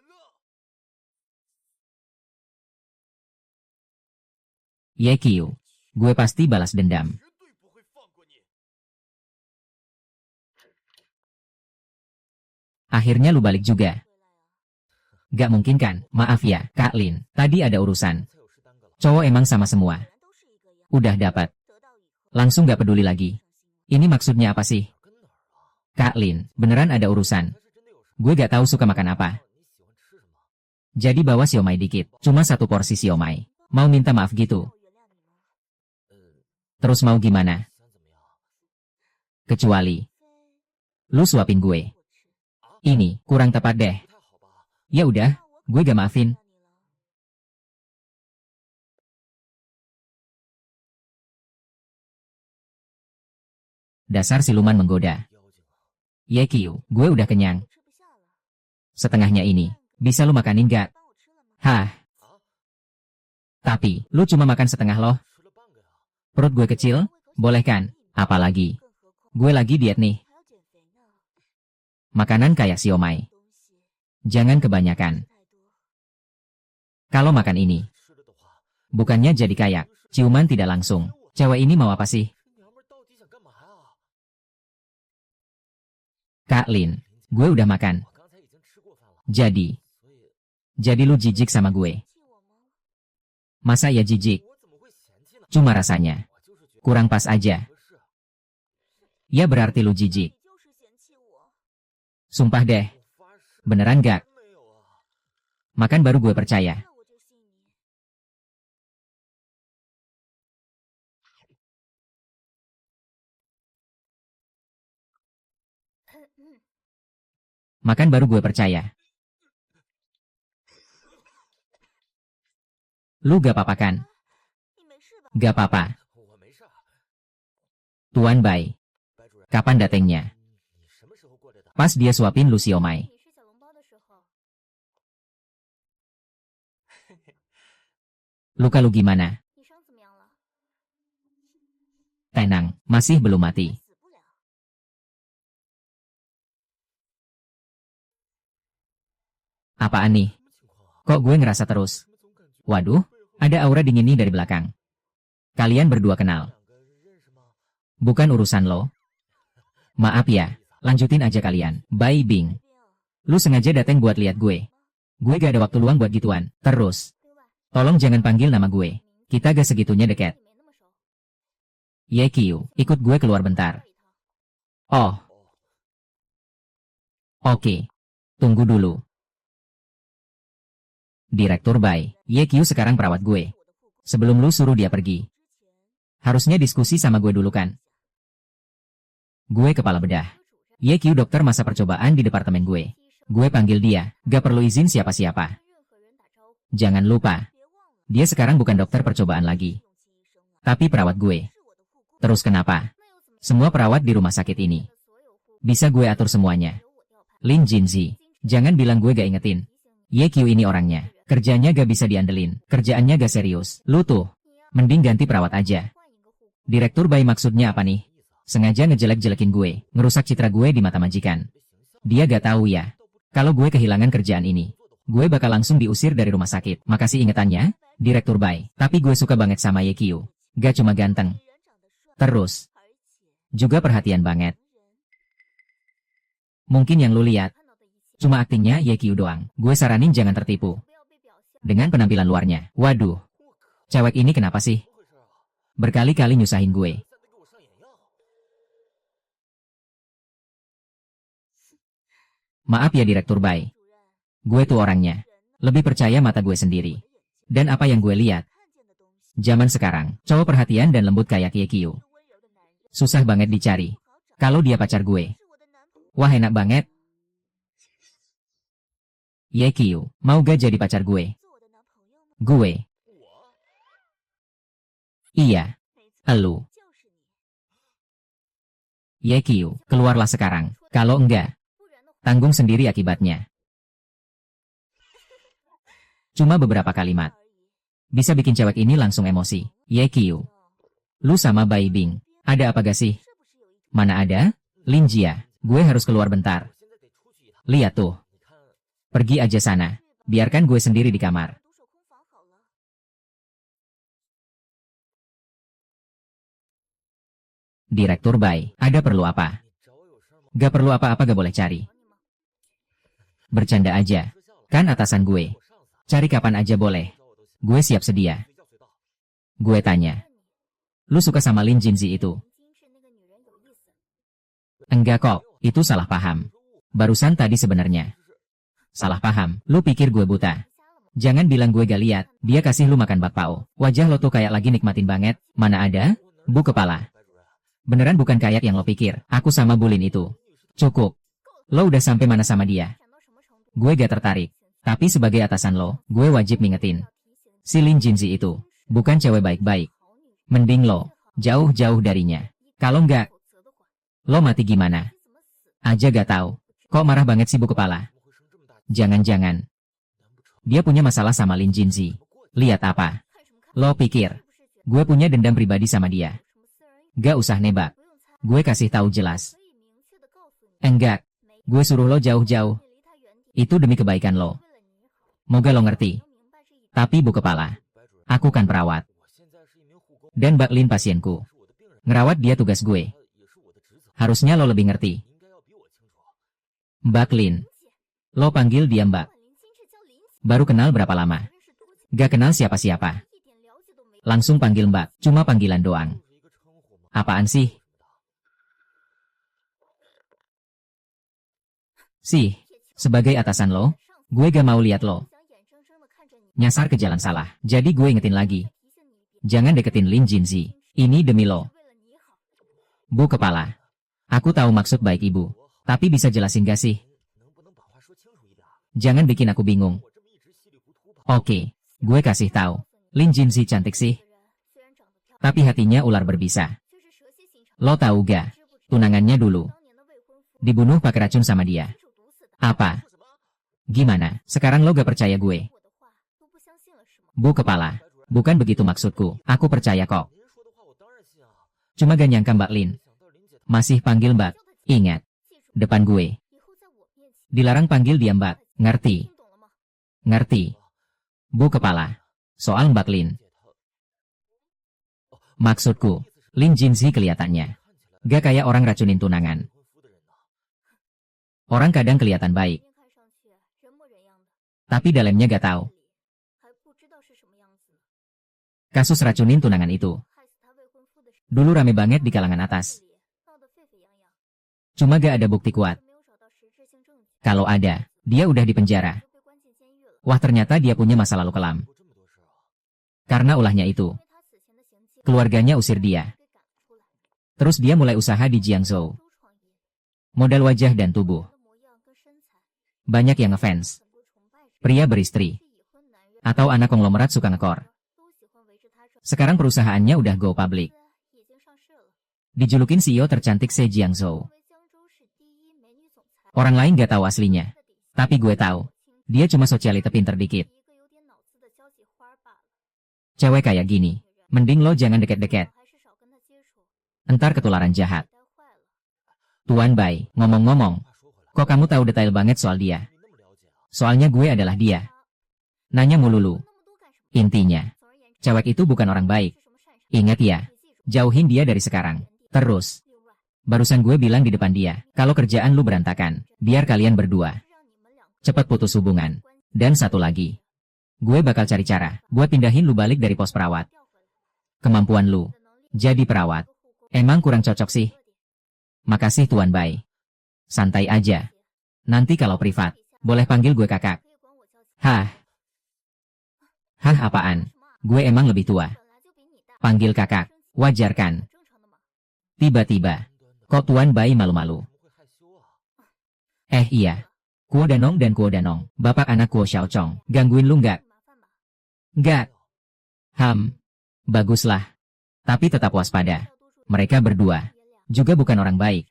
Yekiu, gue pasti balas dendam. Akhirnya lu balik juga. Gak mungkin kan, maaf ya, Kak Lin, tadi ada urusan. Cowok emang sama semua. Udah dapat. Langsung gak peduli lagi. Ini maksudnya apa sih? Kak Lin, beneran ada urusan. Gue gak tahu suka makan apa. Jadi bawa siomay dikit, cuma 1 porsi siomay. Mau minta maaf gitu. Terus mau gimana? Kecuali lu suapin gue. Ini kurang tepat deh. Ya udah, gue gak maafin. Dasar siluman menggoda. Yekiu, gue udah kenyang. Setengahnya ini, bisa lu makanin gak? Hah? Tapi, lu cuma makan setengah loh. Perut gue kecil, boleh kan? Apalagi, gue lagi diet nih. Makanan kayak siomay. Jangan kebanyakan. Kalau makan ini, bukannya jadi kayak, ciuman tidak langsung. Cewek ini mau apa sih? Kak Lin, gue udah makan. Jadi lu jijik sama gue. Masa ya jijik? Cuma rasanya kurang pas aja. Ya berarti lu jijik. Sumpah deh. Beneran gak? Makan baru gue percaya. Makan baru gue percaya. Lu gak apa-apa kan? Gak apa-apa. Tuan Bai. Kapan datengnya? Pas dia suapin lu siomay. Luka lu gimana? Tenang, masih belum mati. Apaan nih? Kok gue ngerasa terus? Waduh, ada aura dingin nih dari belakang. Kalian berdua kenal. Bukan urusan lo. Maaf ya, lanjutin aja kalian. Bai Bing. Lu sengaja dateng buat lihat gue. Gue gak ada waktu luang buat gituan. Terus, tolong jangan panggil nama gue. Kita gak segitunya deket. Ye Qiu, ikut gue keluar bentar. Oh. Oke. Tunggu dulu. Direktur Bai, Ye Qiu sekarang perawat gue. Sebelum lu suruh dia pergi. Harusnya diskusi sama gue dulu kan? Gue kepala bedah. Ye Qiu dokter masa percobaan di departemen gue. Gue panggil dia, gak perlu izin siapa-siapa. Jangan lupa, dia sekarang bukan dokter percobaan lagi. Tapi perawat gue. Terus kenapa? Semua perawat di rumah sakit ini. Bisa gue atur semuanya. Lin Jinzi, jangan bilang gue gak ingetin. Ye Qiu ini orangnya, kerjanya gak bisa diandelin, kerjaannya gak serius. Lu tuh, mending ganti perawat aja. Direktur Bai maksudnya apa nih? Sengaja ngejelek-jelekin gue, ngerusak citra gue di mata majikan. Dia gak tahu ya. Kalau gue kehilangan kerjaan ini, gue bakal langsung diusir dari rumah sakit. Makasih ingetannya, Direktur Bai. Tapi gue suka banget sama Ye Qiu. Gak cuma ganteng. Terus, juga perhatian banget. Mungkin yang lu lihat, cuma aktingnya Ye Qiu doang. Gue saranin jangan tertipu. Dengan penampilan luarnya. Waduh, cewek ini kenapa sih? Berkali-kali nyusahin gue. Maaf ya Direktur Bai. Gue tuh orangnya. Lebih percaya mata gue sendiri. Dan apa yang gue lihat. Zaman sekarang, cowok perhatian dan lembut kayak Ye Qiu. Susah banget dicari. Kalau dia pacar gue. Wah enak banget. Ye Qiu, mau gak jadi pacar gue? Gue. Iya. Elu. Ye Qiu, keluarlah sekarang. Kalau enggak, tanggung sendiri akibatnya. Cuma beberapa kalimat. Bisa bikin cewek ini langsung emosi. Ye Qiu. Lu sama Bai Bing. Ada apa gak sih? Mana ada? Lin Jia. Gue harus keluar bentar. Lihat tuh. Pergi aja sana. Biarkan gue sendiri di kamar. Direktur Bai. Ada perlu apa? Gak perlu apa-apa gak boleh cari. Bercanda aja. Kan atasan gue. Cari kapan aja boleh. Gue siap sedia. Gue tanya. Lu suka sama Lin Jinzi itu? Enggak kok, itu salah paham. Barusan tadi sebenarnya. Salah paham, lu pikir gue buta? Jangan bilang gue gak lihat, dia kasih lu makan bakpao. Wajah lo tuh kayak lagi nikmatin banget. Mana ada? Bu kepala. Beneran bukan kayak yang lo pikir, aku sama Bulin itu. Cukup. Lo udah sampai mana sama dia? Gue gak tertarik. Tapi sebagai atasan lo, gue wajib ngingetin. Si Lin Jinzi itu, bukan cewek baik-baik. Mending lo, jauh-jauh darinya. Kalau enggak, lo mati gimana? Aja gak tahu. Kok marah banget sih bu kepala? Jangan-jangan. Dia punya masalah sama Lin Jinzi. Lihat apa? Lo pikir, gue punya dendam pribadi sama dia. Gak usah nebak. Gue kasih tahu jelas. Enggak. Gue suruh lo jauh-jauh. Itu demi kebaikan lo. Moga lo ngerti. Tapi bu kepala, aku kan perawat. Dan Mbak Lin pasienku. Ngerawat dia tugas gue. Harusnya lo lebih ngerti. Mbak Lin. Lo panggil dia Mbak. Baru kenal berapa lama? Gak kenal siapa-siapa. Langsung panggil Mbak, cuma panggilan doang. Apaan sih? Sih, sebagai atasan lo, gue gak mau lihat lo nyasar ke jalan salah. Jadi gue ingetin lagi. Jangan deketin Lin Jinzi. Ini demi lo. Bu kepala. Aku tahu maksud baik ibu. Tapi bisa jelasin gak sih? Jangan bikin aku bingung. Oke, gue kasih tahu. Lin Jinzi cantik sih. Tapi hatinya ular berbisa. Lo tahu gak? Tunangannya dulu dibunuh pakai racun sama dia. Apa? Gimana? Sekarang lo gak percaya gue? Bu kepala, bukan begitu maksudku. Aku percaya kok. Cuma gak nyangka Mbak Lin masih panggil Mbak. Ingat, depan gue. Dilarang panggil dia Mbak. Ngerti? Ngerti. Bu kepala, soal Mbak Lin. Maksudku, Lin Jinzi kelihatannya gak kayak orang racunin tunangan. Orang kadang kelihatan baik, tapi dalamnya gak tahu. Kasus racunin tunangan itu dulu rame banget di kalangan atas. Cuma gak ada bukti kuat. Kalau ada, dia udah di penjara. Wah, ternyata dia punya masa lalu kelam. Karena ulahnya itu, keluarganya usir dia. Terus dia mulai usaha di Jiangzhou. Modal wajah dan tubuh. Banyak yang ngefans. Pria beristri. Atau anak konglomerat suka ngekor. Sekarang perusahaannya udah go public. Dijulukin CEO tercantik se Jiangzhou. Orang lain gak tahu aslinya. Tapi gue tahu. Dia cuma sosialite pinter dikit. Cewek kayak gini, mending lo jangan deket-deket. Entar ketularan jahat. Tuan Bai, ngomong-ngomong, kok kamu tahu detail banget soal dia? Soalnya gue adalah dia. Nanya mulu. Intinya, cewek itu bukan orang baik. Ingat ya, jauhin dia dari sekarang. Terus, barusan gue bilang di depan dia, kalau kerjaan lu berantakan, biar kalian berdua cepat putus hubungan. Dan satu lagi, gue bakal cari cara buat pindahin lu balik dari pos perawat. Kemampuan lu jadi perawat emang kurang cocok sih. Makasih Tuan Bai. Santai aja. Nanti kalau privat, boleh panggil gue kakak. Hah? Hah apaan? Gue emang lebih tua. Panggil kakak, wajar kan? Tiba-tiba, kok Tuan Bai malu-malu? Iya. Kuo Danong dan Kuo Danong, bapak anak Kuo Xiaochong, gangguin lu nggak? Nggak. Baguslah. Tapi tetap waspada. Mereka berdua juga bukan orang baik.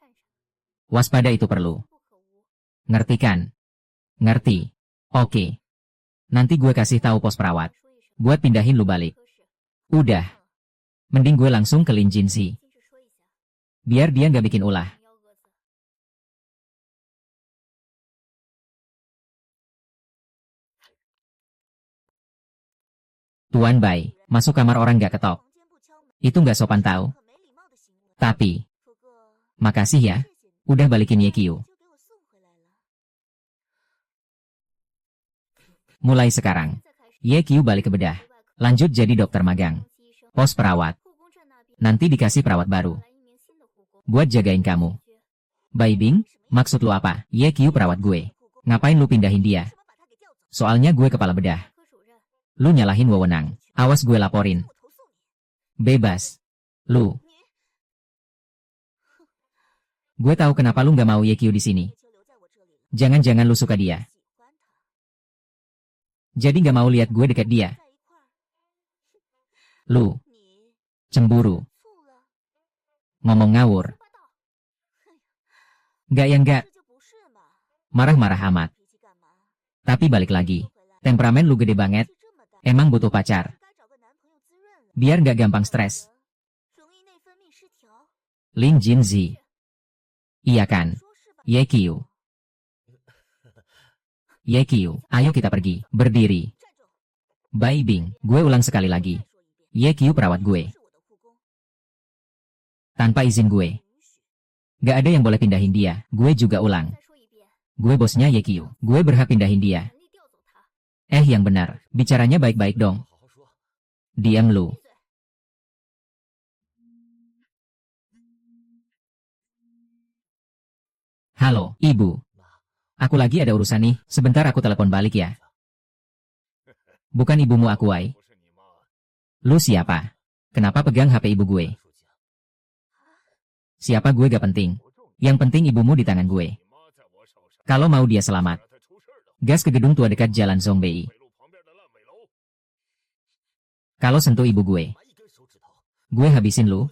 Waspada itu perlu. Ngerti kan? Ngerti. Oke. Nanti gue kasih tahu pos perawat buat pindahin lu balik. Udah. Mending gue langsung ke Lin Jinzi. Biar dia nggak bikin ulah. Tuan Bai, masuk kamar orang gak ketok. Itu gak sopan tahu. Tapi, makasih ya, udah balikin Ye-Kyu. Mulai sekarang, Ye-Kyu balik ke bedah. Lanjut jadi dokter magang. Pos perawat. Nanti dikasih perawat baru. Buat jagain kamu. Bai Bing, maksud lu apa? Ye-Kyu perawat gue. Ngapain lu pindahin dia? Soalnya gue kepala bedah. Lu nyalahin wewenang. Awas gue laporin. Bebas. Lu. Gue tahu kenapa lu nggak mau Ye-Kyu di sini. Jangan-jangan lu suka dia. Jadi nggak mau lihat gue dekat dia. Lu. Cemburu. Ngomong ngawur. Nggak ya nggak. Marah-marah amat. Tapi balik lagi. Temperamen lu gede banget. Emang butuh pacar. Biar gak gampang stres. Lin Jinzi. Iya kan? Ye-Kyu. Ye-Kyu, ayo kita pergi. Berdiri. Bai Bing, gue ulang sekali lagi. Ye-Kyu perawat gue. Tanpa izin gue. Gak ada yang boleh pindahin dia. Gue juga ulang. Gue bosnya Ye-Kyu. Gue berhak pindahin dia. Yang benar, bicaranya baik-baik dong. Diam lu. Halo, Ibu. Aku lagi ada urusan nih, sebentar aku telepon balik ya. Bukan ibumu aku, Wai. Lu siapa? Kenapa pegang HP ibu gue? Siapa gue gak penting. Yang penting ibumu di tangan gue. Kalau mau dia selamat, gas ke gedung tua dekat Jalan Zongbei. Kalau sentuh ibu gue habisin lu.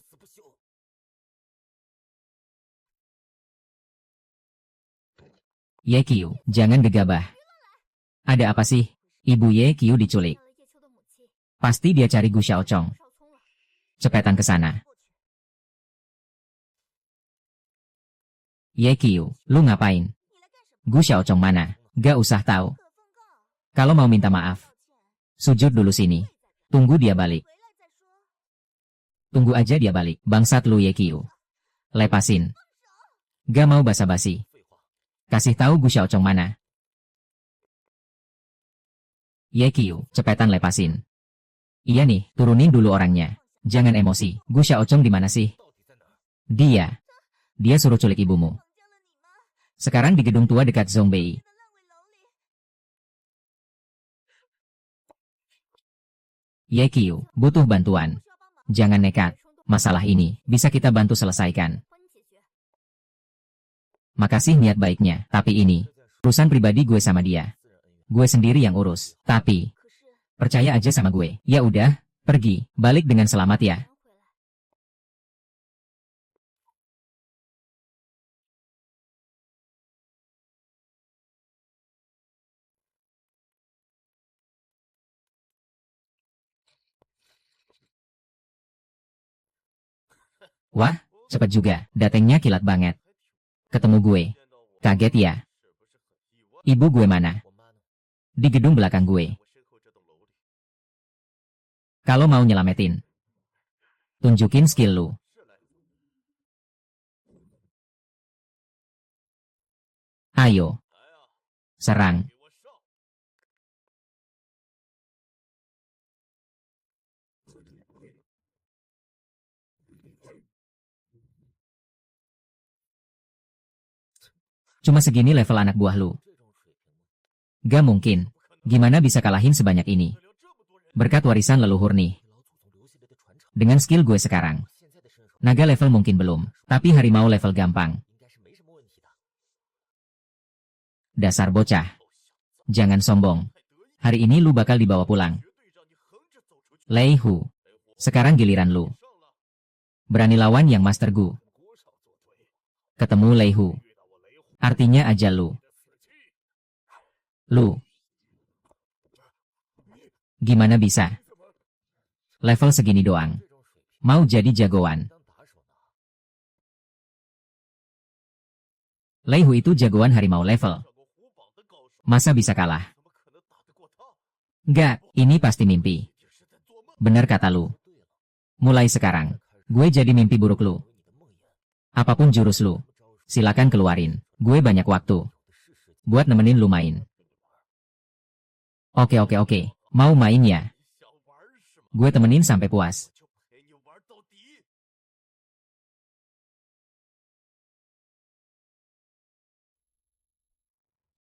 Ye-Kyu, jangan gegabah. Ada apa sih? Ibu Ye-Kyu diculik. Pasti dia cari Gu Xiaochong. Cepetan ke sana. Ye-Kyu, lu ngapain? Gu Xiaochong mana? Gak usah tahu. Kalau mau minta maaf, sujud dulu sini. Tunggu dia balik. Tunggu aja dia balik. Bangsat lu Yekiu. Lepasin. Gak mau basa-basi. Kasih tahu Gu Xiaochong mana. Yekiu, cepetan lepasin. Iya nih, turunin dulu orangnya. Jangan emosi. Gu Xiaochong di mana sih? Dia. Dia suruh culik ibumu. Sekarang di gedung tua dekat Zongbei. Yekiu, butuh bantuan. Jangan nekat. Masalah ini bisa kita bantu selesaikan. Makasih niat baiknya, tapi ini urusan pribadi gue sama dia. Gue sendiri yang urus. Tapi percaya aja sama gue. Ya udah, pergi, balik dengan selamat ya. Wah, cepet juga. Datengnya kilat banget. Ketemu gue. Kaget ya. Ibu gue mana? Di gedung belakang gue. Kalau mau nyelamatin, tunjukin skill lu. Ayo. Serang. Cuma segini level anak buah lu. Gak mungkin. Gimana bisa kalahin sebanyak ini? Berkat warisan leluhur nih. Dengan skill gue sekarang. Naga level mungkin belum, tapi harimau level gampang. Dasar bocah. Jangan sombong. Hari ini lu bakal dibawa pulang. Lei Hu. Sekarang giliran lu. Berani lawan yang Master Gu. Ketemu Lei Hu. Artinya aja lu. Lu. Gimana bisa? Level segini doang. Mau jadi jagoan. Lei Hu itu jagoan harimau level. Masa bisa kalah? Gak, ini pasti mimpi. Bener kata lu. Mulai sekarang, gue jadi mimpi buruk lu. Apapun jurus lu, silakan keluarin. Gue banyak waktu buat nemenin lu main. Oke. Mau main ya? Gue temenin sampai puas.